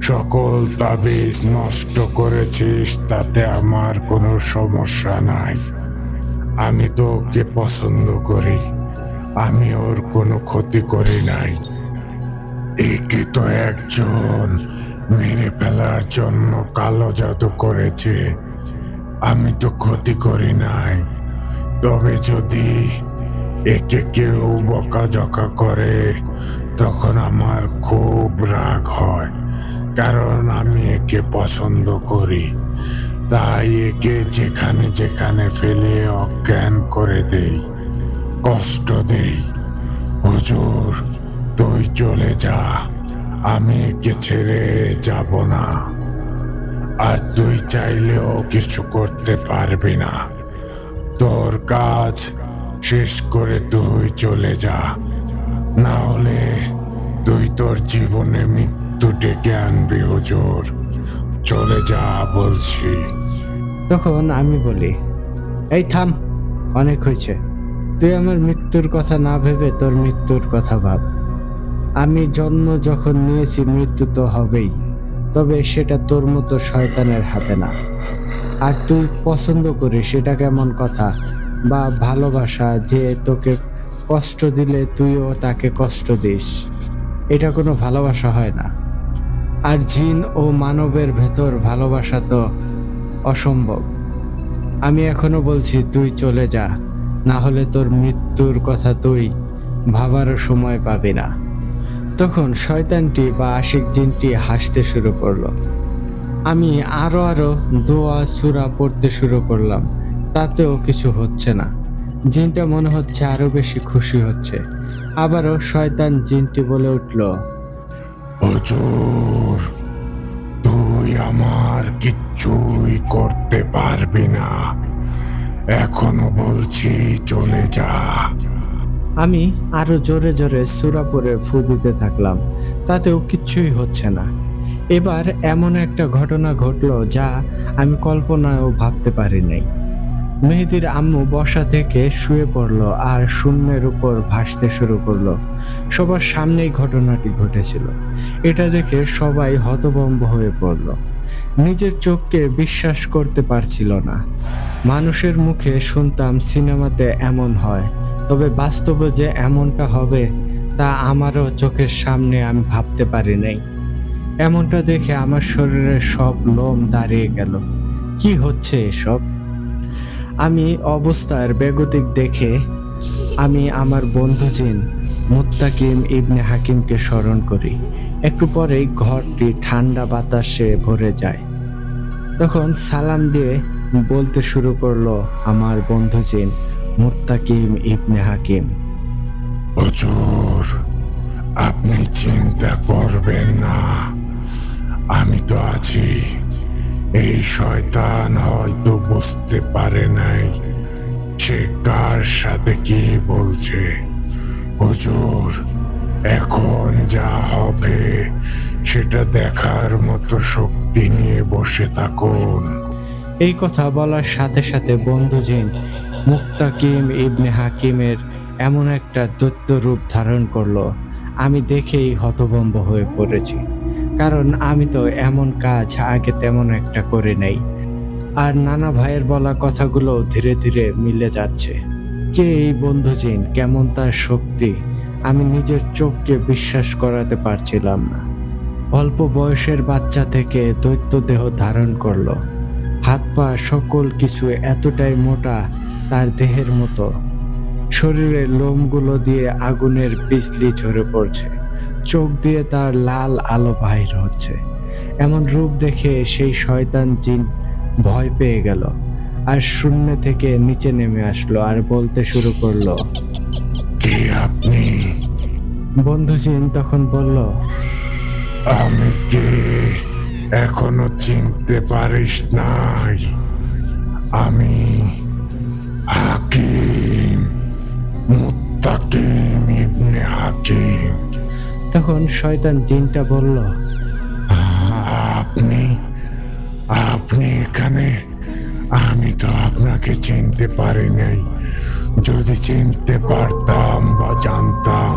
সকল তাবিজ নষ্ট করেছিস, তাতে আমার কোনো সমস্যা নাই। আমি তো ওকে পছন্দ করি, আমি ওর কোনো ক্ষতি করি নাই। একে তো একজন মেরে ফেলার জন্য কালো জাদু করেছে, আমি তো ক্ষতি করি নাই। তবে যদি একে কেউ বকাঝকা করে তখন আমার খুব রাগ হয়, কারণ আমি একে পছন্দ করি। তাই একে যেখানে যেখানে ফেলে অজ্ঞান করে দেই, কষ্ট দেই। হুজুর, তুই চলে যা, আমি একে ছেড়ে যাব না। আর তুই চাইলেও কিছু করতে পারবি না। তোর কাজ শেষ করে তুই চলে যা, না হলে তুই তোর জীবনে মৃত্যু ডেকে আনবি। হুজুর, চলে যা বলছি। তখন আমি বলি, এই থাম, অনেক হয়েছে। তুই আমার মৃত্যুর কথা না ভেবে তোর মৃত্যুর কথা ভাব। আমি জন্ম যখন নিয়েছি, মৃত্যু তো হবেই, তবে সেটা তোর মতো শয়তানের হাতে না। আর তুই পছন্দ করিস, সেটা কেমন কথা? বা ভালোবাসা, যে তোকে কষ্ট দিলে তুইও তাকে কষ্ট দিস, এটা কোনো ভালোবাসা হয় না। আর জিন ও মানবের ভেতর ভালোবাসা তো অসম্ভব। আমি এখনো বলছি, তুই চলে যা, না হলে তোর মৃত্যুর কথা তুই ভাবারও সময় পাবি না। তখন শয়তানটি বা আশিক জিনটি হাসতে শুরু করলো। আমি আরো দোয়া সূরা পড়তে শুরু করলাম, তাতেও কিছু হচ্ছে না। জিনটা মনে হচ্ছে আরো বেশি খুশি হচ্ছে। আবারও শয়তান জিনটি বলে উঠল, হুজুর, তুই আমার কিচ্ছুই করতে পারবি না। এখনো বলছি, চলে যা। আমি আরো জোরে জোরে সূরা পড়ে ফু দিতে থাকলাম, তাতেও কিচ্ছুই হচ্ছে না। এবার এমন একটা ঘটনা ঘটলো যা আমি কল্পনায়ও ভাবতে পারি নাই। মেহেদির আম্মু বসা থেকে শুয়ে পড়লো আর শূন্যের উপর ভাসতে শুরু করলো। সবার সামনেই ঘটনাটি ঘটেছিল। এটা দেখে সবাই হতভম্ব হয়ে পড়ল। নিজের চোখকে বিশ্বাস করতে পারছিল না। মানুষের মুখে শুনতাম সিনেমাতে এমন হয়, তবে বাস্তবে যে এমনটা হবে তা আমারও চোখের সামনে আমি ভাবতে পারি নাই। এমনটা দেখে আমার শরীরের সব লোম দাঁড়িয়ে গেল। কি হচ্ছে এসব? আমি অবস্থার বেগতিক দেখে আমি আমার বন্ধু জিন মুত্তাকিম ইবনে হাকিমকে স্মরণ করি। একটু পরেই ঘরটি ঠান্ডা বাতাসে ভরে যায়। তখন সালাম দিয়ে বলতে শুরু করলো আমার বন্ধু জিন মুত্তাকিম ইবনে হাকিম, হুজুর, আপনি চিন্তা করবেন না, আমি তো আছি। এই শয়তান হয়তো বুঝতে পারে নাই সে কার সাথে কি বলছে। হুজুর, এখন যা হবে সেটা দেখার মতো শক্তি নিয়ে বসে থাকুন। এই কথা বলার সাথে সাথে বন্ধু জিন মুত্তাকিম ইবনে হাকিমের এমন একটা দৈত্য রূপ ধারণ করলো, আমি দেখেই হতভম্ব হয়ে পড়েছি। কারণ আমি তো এমন কাজ আগে তেমন একটা করে নাই। আর নানা ভাইয়ের বলা কথাগুলো ধীরে ধীরে মিলে যাচ্ছে। কে এই বন্ধু জিন, কেমন তার শক্তি, আমি নিজের চোখকে বিশ্বাস করাতে পারছিলাম না। অল্প বয়সের বাচ্চা থেকে দৈত্য দেহ ধারণ করলো, হাত পা সকল কিছু এতটাই মোটা তার দেহের মতো, শরীরের লোমগুলো দিয়ে আগুনের বিজলি ঝরে পড়ছে, চোখ দিয়ে তার লাল আলো বাহির হচ্ছে। এমন রূপ দেখে সেই শয়তান জিন ভয় পেয়ে গেল আর শূন্য থেকে নিচে নেমে আসলো আর বলতে শুরু করলো। কে আপনি? বন্ধু জিন তখন বলল, আমি কে এখনো চিনতে পারিস নাই? আমি হাকিম, মুত্তাকিম ইবনে হাকিম। তখন শয়তান জিনটা বলল, আপনি আপনি এখানে? আমি তো আপনাকে চিনতে পারি নাই। যদি চিনতে পারতাম বা জানতাম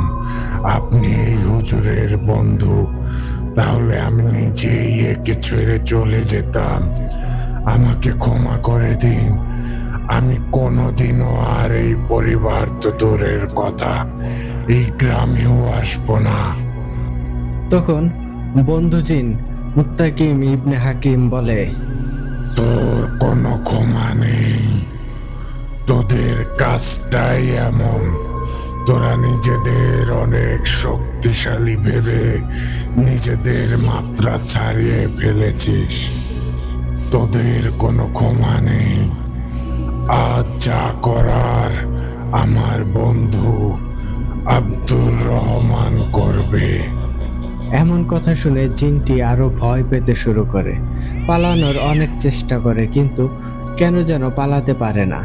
আপনি এই হুজুরের বন্ধু, তাহলে আমি নিজেই একে ছেড়ে চলে যেতাম। আমাকে ক্ষমা করে দিন। আমি কোনোদিনও আর এই পরিবার তো দূরের কথা, এই গ্রামেও আসবো না। তখন বন্ধু জিন মুত্তাকিম ইবনে হাকিম বলে, তোর কোনো ক্ষমা নেই। তোদের কাজটাই এমন। তোরা নিজেদের অনেক শক্তিশালী ভেবে নিজেদের মাত্রা ছাড়িয়ে ফেলেছিস। তোদের কোনো ক্ষমা নেই। আজ যা করার আমার বন্ধু আব্দুর রহমান করবে। এমন কথা শুনে জিনটি আরো ভয় পেতে শুরু করে, পালানোর অনেক চেষ্টা করে কিন্তু কেন যেন পালাতে পারে না।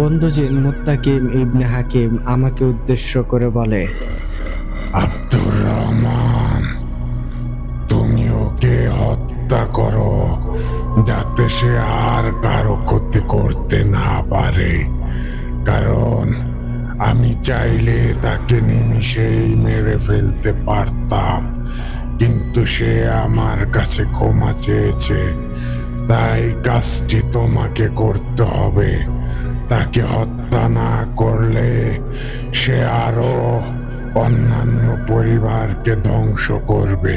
বন্ধু জিন মুত্তাকিম ইবনে হাকিম আমাকে উদ্দেশ্য করে বলে, আব্দুর রহমান, তুমি ওকে হত্যা করো যাতে সে আর কারো ক্ষতি করতে না পারে। কারণ আমি চাইলে তাকে নিমিষেই মেরে ফেলতে পারতাম, কিন্তু সে আমার কাছে ক্ষমা চেয়েছে, তাই কাজটি তোমাকে করতে হবে। তাকে হত্যা না করলে সে আরো অন্যান্য পরিবারকে ধ্বংস করবে।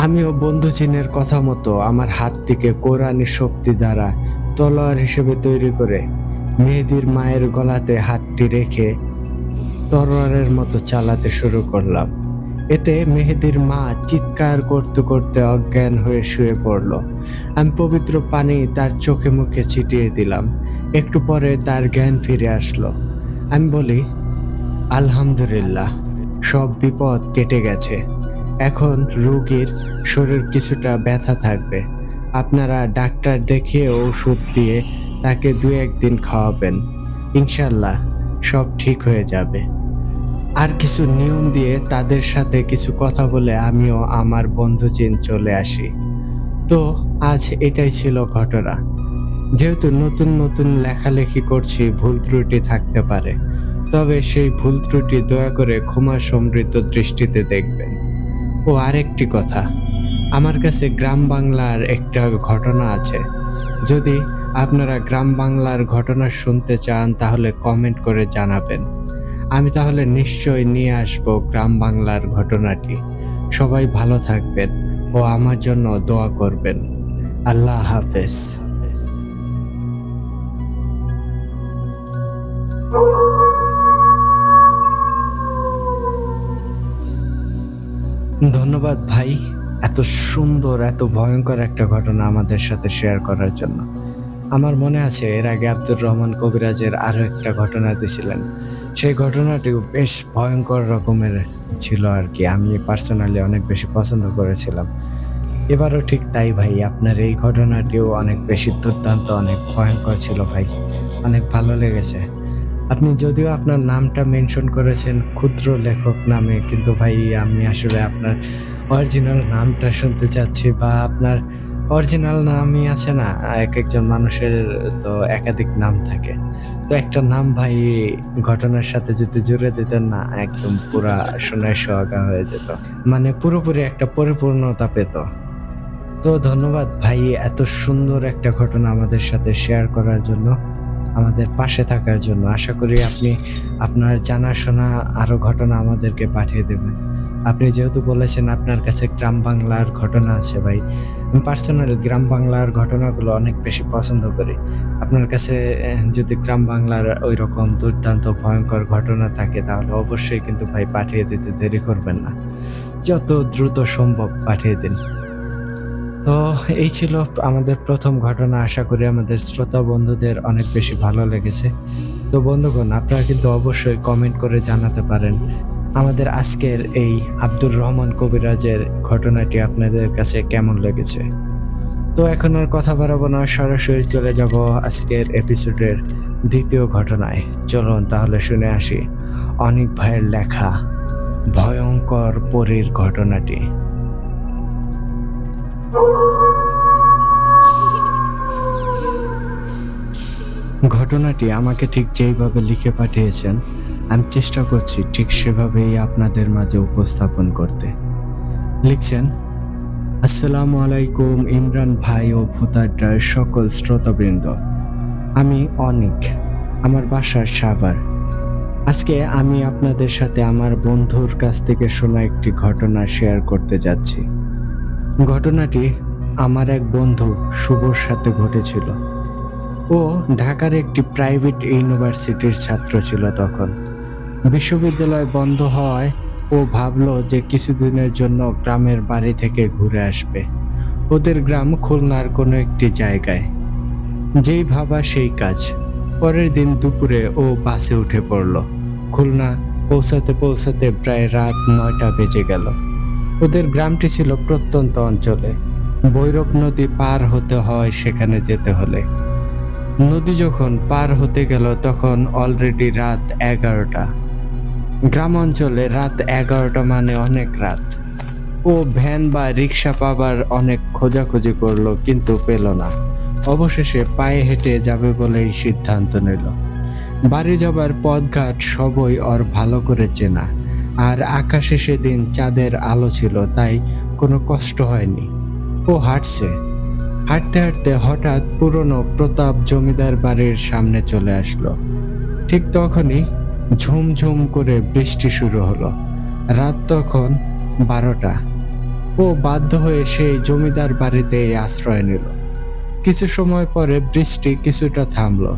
আমিও বন্ধু জিনের কথা মতো আমার হাতটিকে কোরআনী শক্তি দ্বারা তলোয়ার হিসেবে তৈরি করে মেহেদির মায়ের গলাতে হাতটি রেখে তলোয়ারের মতো চালাতে শুরু করলাম। এতে মেহেদির মা চিৎকার করতে করতে অজ্ঞান হয়ে শুয়ে পড়ল। আমি পবিত্র পানি তার চোখে মুখে ছিটিয়ে দিলাম। একটু পরে তার জ্ঞান ফিরে আসলো। আমি বলি, আলহামদুলিল্লাহ, সব বিপদ কেটে গেছে। এখন রোগীর শরীর কিছুটা ব্যথা থাকবে। আপনারা ডাক্তার দেখিয়ে ওষুধ দিয়ে তাকে 2-1 দিন খাওয়াবেন। ইনশাল্লাহ সব ঠিক হয়ে যাবে। আর কিছু নিয়ম দিয়ে তাদের সাথে কিছু কথা বলে আমিও আমার বন্ধু জিন চলে আসি। তো আজ এটাই ছিল ঘটনা। যেহেতু নতুন নতুন লেখালেখি করছি, ভুল ত্রুটি থাকতে পারে, তবে সেই ভুল ত্রুটি দয়া করে ক্ষমা সমৃদ্ধ দৃষ্টিতে দেখবেন। ও আরেকটি কথা, আমার কাছে গ্রাম বাংলার একটা ঘটনা আছে। যদি আপনারা গ্রাম বাংলার ঘটনা শুনতে চান তাহলে কমেন্ট করে জানাবেন। আমি তাহলে নিশ্চয়ই নিয়ে আসবো গ্রাম বাংলার ঘটনাটি। সবাই ভালো থাকবেন ও আমার জন্য দোয়া করবেন। আল্লাহ হাফেজ। ধন্যবাদ ভাই, এত সুন্দর এত ভয়ঙ্কর একটা ঘটনা আমাদের সাথে শেয়ার করার জন্য। আমার মনে আছে এর আগে আব্দুর রহমান কবিরাজের আরো একটা ঘটনা দিয়েছিলেন। সেই ঘটনাটিও বেশ ভয়ঙ্কর রকমের ছিল আর কি। আমি পার্সোনালি অনেক বেশি পছন্দ করেছিলাম। এবারও ঠিক তাই ভাই, আপনার এই ঘটনাটিও অনেক বেশি দুর্দান্ত, অনেক ভয়ঙ্কর ছিল ভাই। অনেক ভালো লেগেছে। আপনি যদিও আপনার নামটা মেনশন করেছেন ক্ষুদ্র লেখক নামে, কিন্তু ভাই আমি আসলে আপনার অরিজিনাল নামটা শুনতে চাচ্ছি, বা আপনার অরিজিনাল নামই আছে না, এক একজন মানুষের তো একাধিক নাম থাকে। তো একটা নাম ভাই ঘটনার সাথে যদি জুড়ে দিতেন না, একদম পুরা শোনায় সোহাগা হয়ে যেত, মানে পুরোপুরি একটা পরিপূর্ণতা পেত। তো ধন্যবাদ ভাই এত সুন্দর একটা ঘটনা আমাদের সাথে শেয়ার করার জন্য, আমাদের পাশে থাকার জন্য। আশা করি আপনি আপনার জানাশোনা আরো ঘটনা আমাদেরকে পাঠিয়ে দেবেন। আপনি যেহেতু বলেছেন আপনার কাছে গ্রাম বাংলার ঘটনা আছে ভাই, আমি পার্সোনালি গ্রাম বাংলার ঘটনাগুলো অনেক বেশি পছন্দ করি। আপনার কাছে যদি গ্রাম বাংলার ওইরকম দুর্দান্ত ভয়ঙ্কর ঘটনা থাকে তাহলে অবশ্যই কিন্তু ভাই পাঠিয়ে দিতে দেরি করবেন না। যত দ্রুত সম্ভব পাঠিয়ে দিন। তো এই ছিল আমাদের প্রথম ঘটনা। আশা করি আমাদের শ্রোতা বন্ধুদের অনেক বেশি ভালো লেগেছে। তো বন্ধুগণ, আপনারা কিন্তু অবশ্যই কমেন্ট করে জানাতে পারেন আমাদের আজকের এই আব্দুর রহমান কবিরাজের ঘটনাটি আপনাদের কাছে কেমন লেগেছে। তো এখন আর কথা বাড়াবো না, সরাসরি চলে যাব আজকের এপিসোডের দ্বিতীয় ঘটনায়। চলুন তাহলে শুনে আসি অনিক ভাইয়ের লেখা ভয়ঙ্কর পরীর ঘটনাটি। ঘটনাটি আমাকে ঠিক যেইভাবে লিখে পাঠিয়েছেন আমি চেষ্টা করছি ঠিক সেভাবেই আপনাদের মাঝে উপস্থাপন করতে। লিখছেন, আসসালামু আলাইকুম ইমরান ভাই ও ভূতাড্ডার সকল শ্রোতাবৃন্দ। আমি অনিক, আমার বাসা সাভার। আজকে আমি আপনাদের সাথে আমার বন্ধুর কাছ থেকে শোনা একটি ঘটনা শেয়ার করতে যাচ্ছি। ঘটনাটি আমার এক বন্ধু শুভর সাথে ঘটেছিল। ও ঢাকার একটি প্রাইভেট ইউনিভার্সিটির ছাত্র ছিল তখন। বিশ্ববিদ্যালয় বন্ধ হওয়ায় ও ভাবলো যে কিছুদিনের জন্য গ্রামের বাড়ি থেকে ঘুরে আসবে। ওদের গ্রাম খুলনার কোনো একটি জায়গায়। যেই ভাবা সেই কাজ। পরের দিন দুপুরে ও বাসে উঠে পড়ল। খুলনা পৌঁছাতে পৌঁছাতে প্রায় রাত 9টা বেজে গেল। ওদের গ্রামটি ছিল প্রত্যন্ত অঞ্চলে। ভৈরব নদী পার হতে হয় সেখানে যেতে হলে। নদী যখন পার হতে গেল তখন অলরেডি রাত 11টা। গ্রাম অঞ্চলে রাত 11টা মানে অনেক রাত। ও ভ্যান বা রিক্সা পাবার অনেক খোঁজাখুঁজি করলো কিন্তু পেল না। অবশেষে পায়ে হেঁটে যাবে বলেই সিদ্ধান্ত নিল। বাড়ি যাবার পথঘাট সবই ওর ভালো করে চেনা, আর আকাশে সেদিন চাঁদের আলো ছিল, তাই কোনো কষ্ট হয়নি। ও হাঁটছে। হাঁটতে হাঁটতে হঠাৎ পুরনো প্রতাপ জমিদার বাড়ির সামনে চলে আসলো। ঠিক তখনই ঝুমঝুম করে বৃষ্টি শুরু হলো। রাত তখন 12টা। ও বাধ্য হয়ে সেই জমিদার বাড়িতেই আশ্রয় নিল। কিছু সময় পরে বৃষ্টি কিছুটা থামলো।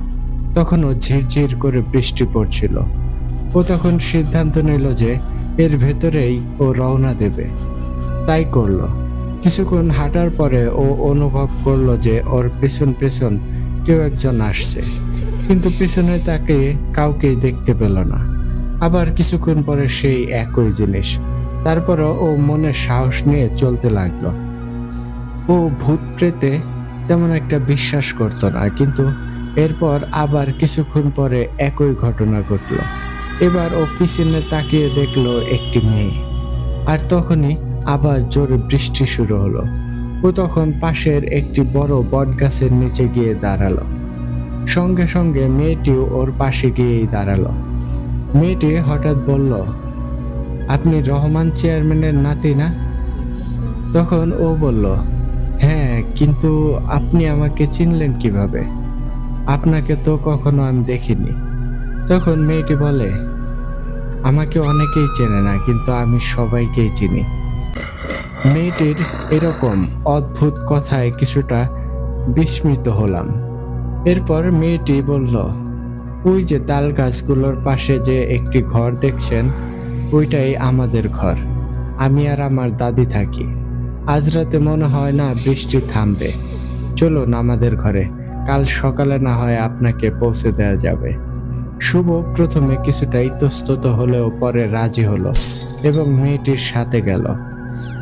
তখনও ঝিরঝির করে বৃষ্টি পড়ছিল। ও তখন সিদ্ধান্ত নিল যে এর ভেতরেই ও রওনা দেবে। তাই করলো। কিছুক্ষণ হাঁটার পরে ও অনুভব করলো যে ওর পেছন পেছন কেউ একজন আসছে, কিন্তু পিছনে তাকে কাউকেই দেখতে পেল না। আবার কিছুক্ষণ পরে সেই একই জিনিস। তারপরও ও মনে সাহস নিয়ে চলতে লাগলো। ও ভূত প্রেতে তেমন একটা বিশ্বাস করতো না, কিন্তু এরপর আবার কিছুক্ষণ পরে একই ঘটনা ঘটলো। এবার ও পিছনে তাকিয়ে দেখলো একটি মেয়ে। আর তখনই আবার জোরে বৃষ্টি শুরু হলো। ও তখন পাশের একটি বড় বটগাছের নিচে গিয়ে দাঁড়ালো। সঙ্গে সঙ্গে মেয়েটিও ওর পাশে গিয়েই দাঁড়ালো। মেয়েটি হঠাৎ বলল, আপনি রহমান চেয়ারম্যানের নাতি না? তখন ও বলল, হ্যাঁ, কিন্তু আপনি আমাকে চিনলেন কিভাবে? আপনাকে তো কখনো আমি দেখিনি। তখন মেয়েটি বলে, আমাকে অনেকেই চেনে না, কিন্তু আমি সবাইকেই চিনি। মেয়েটির এরকম অদ্ভুত কথায় কিছুটা বিস্মিত হলাম। এরপর মেয়েটি বলল, ওই যে তাল গাছগুলোর পাশে যে একটি ঘর দেখছেন, ওইটাই আমাদের ঘর। আমি আর আমার দাদি থাকি। আজ রাতে মনে হয় না বৃষ্টি থামবে। চলুন আমাদের ঘরে, কাল সকালে না হয় আপনাকে পৌঁছে দেওয়া যাবে। শুভ প্রথমে কিছুটা ইতস্তত হলেও পরে রাজি হলো এবং মেয়েটির সাথে গেল।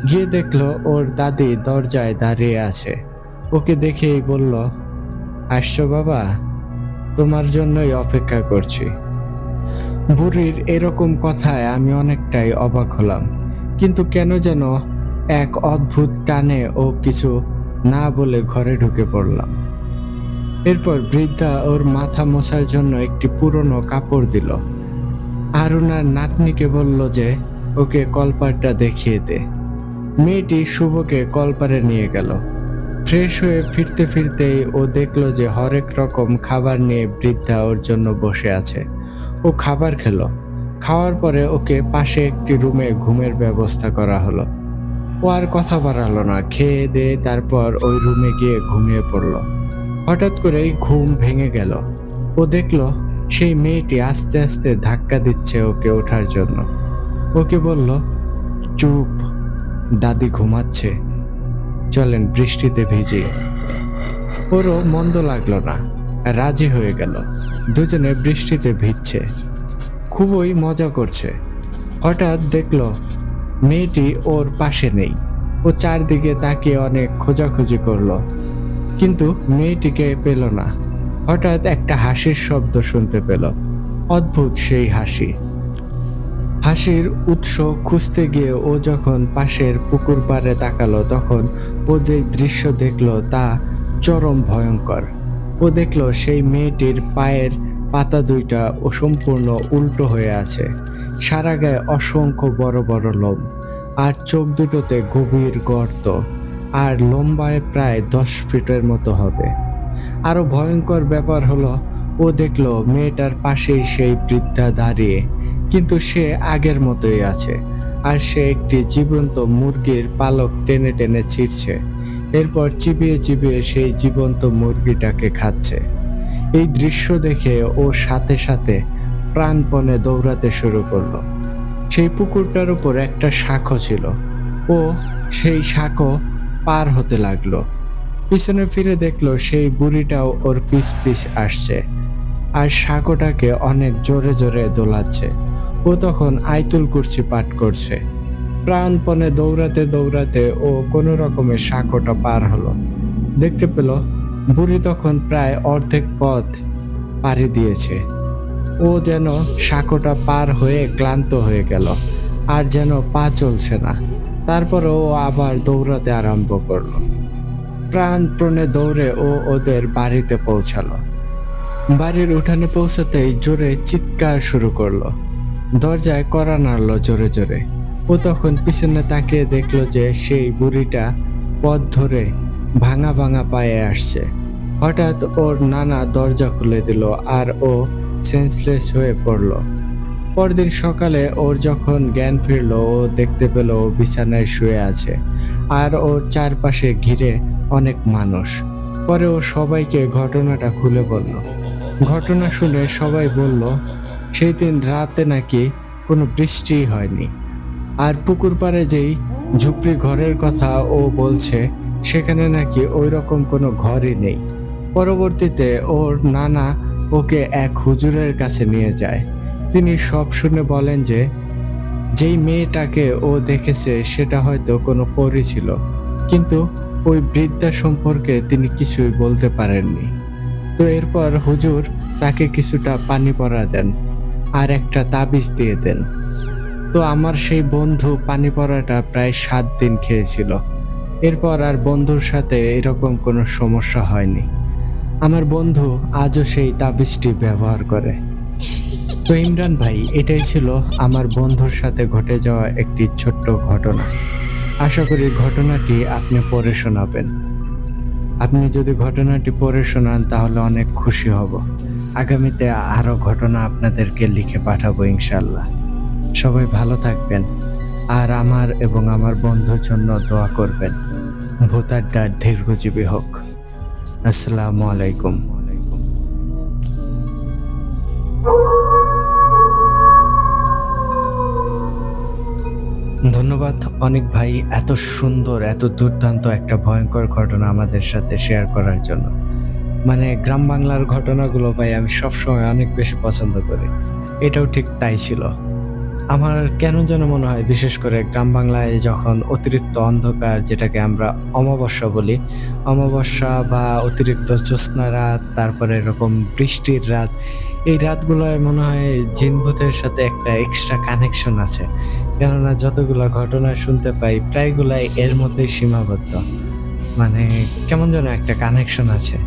গিয়ে দেখলো ওর দাদি দরজায় দাঁড়িয়ে আছে। ওকে দেখেই বলল, আসছো বাবা, তোমার জন্যই অপেক্ষা করছি। বুড়ির এরকম কথায় আমি অনেকটাই অবাক হলাম, কিন্তু কেন যেন এক অদ্ভুত টানে ও কিছু না বলে ঘরে ঢুকে পড়লাম। এরপর বৃদ্ধা ওর মাথা মোছার জন্য একটি পুরনো কাপড় দিল, আর ওনার নাতনিকে বলল যে ওকে কলপাটটা দেখিয়ে দে। মেয়েটি শুভকে কলপারে নিয়ে গেল। ফ্রেশ হয়ে ফিরতে ফিরতেই ও দেখলো যে হরেক রকম খাবার নিয়ে বৃদ্ধা ওর জন্য বসে আছে। ও খাবার খেলো। খাওয়ার পরে ওকে পাশে একটি রুমে ঘুমের ব্যবস্থা করা হলো। ও আর কথা বাড়ালো না, খেয়ে দিয়ে তারপর ওই রুমে গিয়ে ঘুমিয়ে পড়লো। হঠাৎ করেই ঘুম ভেঙে গেল। ও দেখলো সেই মেয়েটি আস্তে আস্তে ধাক্কা দিচ্ছে ওকে ওঠার জন্য। ওকে বলল, চুপ, দাদি ঘুমাচ্ছে, চলেন বৃষ্টিতে ভিজি। ওরও মন্দ লাগলো না, রাজি হয়ে গেল। দুজনে বৃষ্টিতে ভিজছে, খুবই মজা করছে। হঠাৎ দেখলো মেয়েটি ওর পাশে নেই। ও চারদিকে তাকিয়ে অনেক খোঁজাখুঁজি করলো, কিন্তু মেয়েটিকে পেল না। হঠাৎ একটা হাসির শব্দ শুনতে পেল। অদ্ভুত সেই হাসি। হাসির উৎস খুঁজতে গিয়ে ও যখন পাশের পুকুর পাড়ে তাকালো, তখন ও যেই দৃশ্য দেখলো তা চরম ভয়ঙ্কর। ও দেখলো সেই মেয়েটির পায়ের পাতা দুইটা ও সম্পূর্ণ উল্টো হয়ে আছে। সারা গায়ে অসংখ্য বড় বড় লোম, আর চোখ দুটোতে গভীর গর্ত, আর লম্বায় প্রায় 10 ফিটের মতো হবে। আরো ভয়ঙ্কর ব্যাপার হলো, ও দেখলো মেয়েটার পাশেই সেই বৃদ্ধা দাঁড়িয়ে, কিন্তু সে আগের মতোই আছে, আর সে একটি জীবন্ত মুরগির পালক টেনে টেনে ছিঁড়ছে। এরপর চিবিয়ে চিবিয়ে সেই জীবন্ত মুরগিটাকে খাচ্ছে। এই দৃশ্য দেখে ও সাথে সাথে প্রাণপণে দৌড়াতে শুরু করলো। সেই পুকুরটার উপর একটা শাঁখো ছিল। ও সেই শাঁখো পার হতে লাগলো। পিছনে ফিরে দেখলো সেই বুড়িটাও ওর পিছ পিছ আসছে, আর শাঁখোটাকে অনেক জোরে জোরে দোলাচ্ছে। ও তখন আয়াতুল কুরসি পাঠ করছে। প্রাণপণে দৌড়াতে দৌড়াতে ও কোনো রকমে শাঁখোটা পার হলো। দেখতে পেল বুড়ি তখন প্রায় অর্ধেক পথ পাড়ি দিয়েছে। ও যেন শাঁখোটা পার হয়ে ক্লান্ত হয়ে গেল, আর যেন পা চলছে না। তারপরে ও আবার দৌড়াতে আরম্ভ করলো। প্রাণপণে দৌড়ে ও ওদের বাড়িতে পৌঁছালো। বাড়ির উঠানে পৌঁছাতেই জোরে চিৎকার শুরু করলো। দরজায় কড়া নাড়লো জোরে জোরে। ও তখন পিছনে তাকিয়ে দেখলো যে সেই বুড়িটা পথ ধরে ভাঙা ভাঙা পায়ে আসছে। হঠাৎ ওর নানা দরজা খুলে দিল, আর ও সেন্সলেস হয়ে পড়ল। পরদিন সকালে ওর যখন জ্ঞান ফিরল, ও দেখতে পেল ও বিছানায় শুয়ে আছে, আর ওর চারপাশে ঘিরে অনেক মানুষ। পরে ও সবাইকে ঘটনাটা খুলে বলল। ঘটনা শুনে সবাই বলল সেই দিন রাতে নাকি কোনো বৃষ্টিই হয়নি, আর পুকুর পাড়ে যেই ঝুপড়ি ঘরের কথা ও বলছে সেখানে নাকি ওই রকম কোনো ঘরই নেই। পরবর্তীতে ওর নানা ওকে এক হুজুরের কাছে নিয়ে যায়। তিনি সব শুনে বলেন যে যেই মেয়েটাকে ও দেখেছে সেটা হয়তো কোনো পরী ছিল, কিন্তু ওই বৃদ্ধা সম্পর্কে তিনি কিছুই বলতে পারেননি। তো এরপর হুজুর তাকে কিছুটা পানি পড়া দেন, আর একটা তাবিজ দিয়ে দেন। তো আমার সেই বন্ধু পানি পড়াটা প্রায় 7 দিন খেয়েছিল। এরপর আর বন্ধুর সাথে এরকম কোনো সমস্যা হয়নি। আমার বন্ধু আজও সেই তাবিজটি ব্যবহার করে। তো ইমরান ভাই, এটাই ছিল আমার বন্ধুর সাথে ঘটে যাওয়া একটি ছোট্ট ঘটনা। আশা করি ঘটনাটি আপনি পড়ে শোনাবেন। আপনি যদি ঘটনাটি পড়ে শোনান তাহলে অনেক খুশি হব। আগামীতে আরও ঘটনা আপনাদেরকে লিখে পাঠাবো ইনশাল্লাহ। সবাই ভালো থাকবেন, আর আমার এবং আমার বন্ধুর জন্য দোয়া করবেন। ভূতাড্ডা দীর্ঘজীবী হোক। আসসালামু আলাইকুম। ধন্যবাদ অনেক ভাই, এত সুন্দর, এত দুর্দান্ত একটা ভয়ঙ্কর ঘটনা আমাদের সাথে শেয়ার করার জন্য। মানে গ্রাম বাংলার ঘটনাগুলো ভাই আমি সবসময় অনেক বেশি পছন্দ করি। এটাও ঠিক তাই ছিল। আমার কেন যেন মনে হয় বিশেষ করে গ্রাম বাংলায় যখন অতিরিক্ত অন্ধকার, যেটাকে আমরা অমাবস্যা বলি, অমাবস্যা বা অতিরিক্ত জ্যোৎস্না রাত, তারপরে এরকম বৃষ্টির রাত, এই রাতগুলোয় মনে হয় জিনভূতের সাথে একটা এক্সট্রা কানেকশন আছে। কেননা যতগুলো ঘটনা শুনতে পাই প্রায়গুলাই এর মধ্যেই সীমাবদ্ধ। মানে কেমন যেন একটা কানেকশন আছে।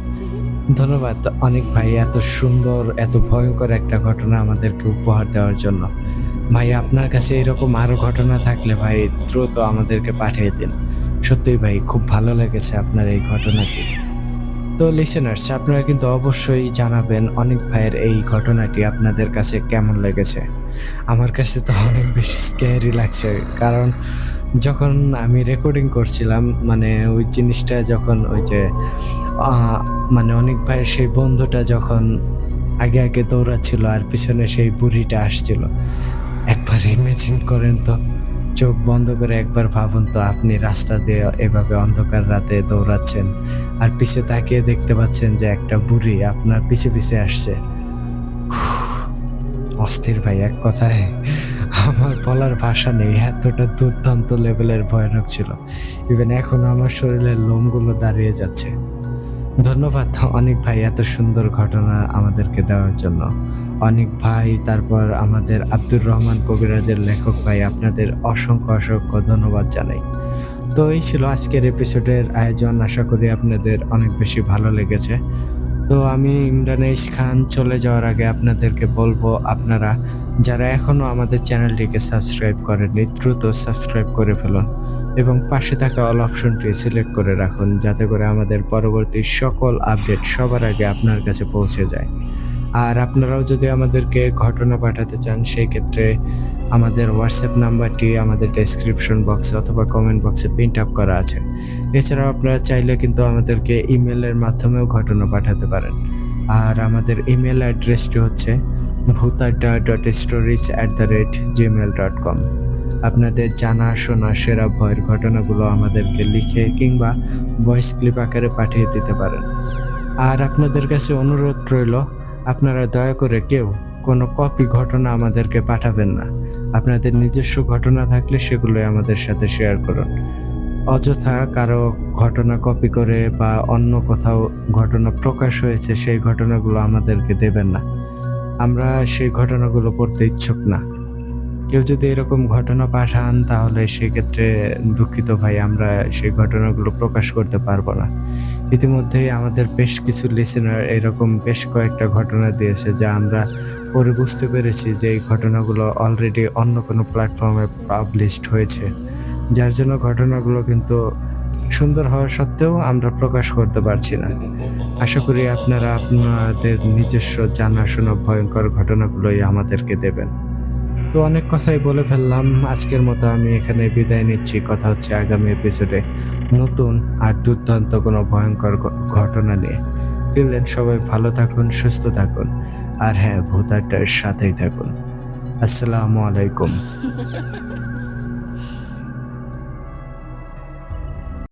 ধন্যবাদ অনেক ভাই এত সুন্দর, এত ভয়ঙ্কর একটা ঘটনা আমাদেরকে উপহার দেওয়ার জন্য। ভাই আপনার কাছে এরকম আরো ঘটনা থাকলে ভাই দ্রুত আমাদেরকে পাঠিয়ে দিন। সত্যিই ভাই খুব ভালো লেগেছে আপনার এই ঘটনাটি। তো লিসেনার্স আপনারা কিন্তু অবশ্যই জানাবেন অনিক ভাইয়ের এই ঘটনাটি আপনাদের কাছে কেমন লেগেছে। আমার কাছে তো অনেক বেশি স্ক্যারি লাগছে। কারণ যখন আমি রেকর্ডিং করছিলাম মানে ওই জিনিসটা যখন ওই যে আ মানে অনিক ভাইয়ের সেই বন্ধুটা যখন আগে দৌড়াচ্ছিল আর পিছনে সেই বুড়িটা আসছিল। একবার ইমেজিন করেন তো, চোখ বন্ধ করে একবার ভাবুন তো আপনি রাস্তা দিয়ে এভাবে অন্ধকার রাতে দৌড়াচ্ছেন। আর পিছে তাকিয়ে দেখতে পাচ্ছেন যে একটা বুড়ি আপনার পিছে আসছে। অস্থির ভাই এক কথায় আমার বলার ভাষা নেই। এতটা দুর্দান্ত লেভেলের ভয়ানক ছিল। ইভেন এখনো আমার শরীরের লোমগুলো দাঁড়িয়ে যাচ্ছে। ধন্যবাদ অনিক ভাই এত সুন্দর ঘটনা আমাদেরকে দেওয়ার জন্য। অনিক ভাই, তারপর আমাদের আব্দুর রহমান কবিরাজের লেখক ভাই, আপনাদের অসংখ্য ধন্যবাদ জানাই। তো এই ছিল আজকের এপিসোডের আয়োজন। আশা করি আপনাদের অনেক বেশি ভালো লেগেছে। তো আমি ইমরান এইচ খান চলে যাওয়ার আগে আপনাদেরকে বলবো, আপনারা যারা এখনও আমাদের চ্যানেলটিকে সাবস্ক্রাইব করেননি দ্রুত সাবস্ক্রাইব করে ফেলুন এবং পাশে থাকা অল অপশনটি সিলেক্ট করে রাখুন, যাতে করে আমাদের পরবর্তী সকল আপডেট সবার আগে আপনার কাছে পৌঁছে যায়। আর আপনারাও যদি আমাদেরকে ঘটনা পাঠাতে চান সেই ক্ষেত্রে আমাদের হোয়াটসঅ্যাপ নাম্বারটি আমাদের ডেসক্রিপশন বক্সে অথবা কমেন্ট বক্সে প্রিন্ট আপ করা আছে। এছাড়াও আপনারা চাইলে কিন্তু আমাদেরকে ইমেলের মাধ্যমেও ঘটনা পাঠাতে পারেন। আর আমাদের ইমেল অ্যাড্রেসটি হচ্ছে bhutadda.stories@gmail.com। আপনাদের জানা শোনা সেরা ভয়ের ঘটনাগুলো আমাদেরকে লিখে কিংবা ভয়েস ক্লিপ আকারে পাঠিয়ে দিতে পারেন। আর আপনাদের কাছে অনুরোধ রইল, আপনারা দয়া করে কেউ কোনো কপি ঘটনা আমাদেরকে পাঠাবেন না। আপনাদের নিজস্ব ঘটনা থাকলে সেগুলোই আমাদের সাথে শেয়ার করুন। অযথা কারো ঘটনা কপি করে বা অন্য কোথাও ঘটনা প্রকাশ হয়েছে সেই ঘটনাগুলো আমাদেরকে দেবেন না। আমরা সেই ঘটনাগুলো পড়তে ইচ্ছুক না। কেউ যদি এরকম ঘটনা পাঠান তাহলে সেক্ষেত্রে দুঃখিত ভাই, আমরা সেই ঘটনাগুলো প্রকাশ করতে পারবো না। ইতিমধ্যেই আমাদের বেশ কিছু লিসেনার এরকম বেশ কয়েকটা ঘটনা দিয়েছে যা আমরা পরে বুঝতে পেরেছি যে এই ঘটনাগুলো অলরেডি অন্য কোনো প্ল্যাটফর্মে পাবলিশড হয়েছে, যার জন্য ঘটনাগুলো কিন্তু সুন্দর হওয়া সত্ত্বেও আমরা প্রকাশ করতে পারছি না। আশা করি আপনারা আপনাদের নিজস্ব জানাশোনা ভয়ঙ্কর ঘটনাগুলোই আমাদেরকে দেবেন। তো অনেক কথাই বলে ফেললাম, আজকের মতো আমি এখানে বিদায় নিচ্ছি। কথা হচ্ছে আগামী এপিসোডে নতুন আর দুর্দান্ত কোনো ভয়ঙ্কর ঘটনা নিয়ে। টিল দেন সবাই ভালো থাকুন, সুস্থ থাকুন, আর হ্যাঁ ভূত আড্ডার সাথেই থাকুন। আসসালামু আলাইকুম।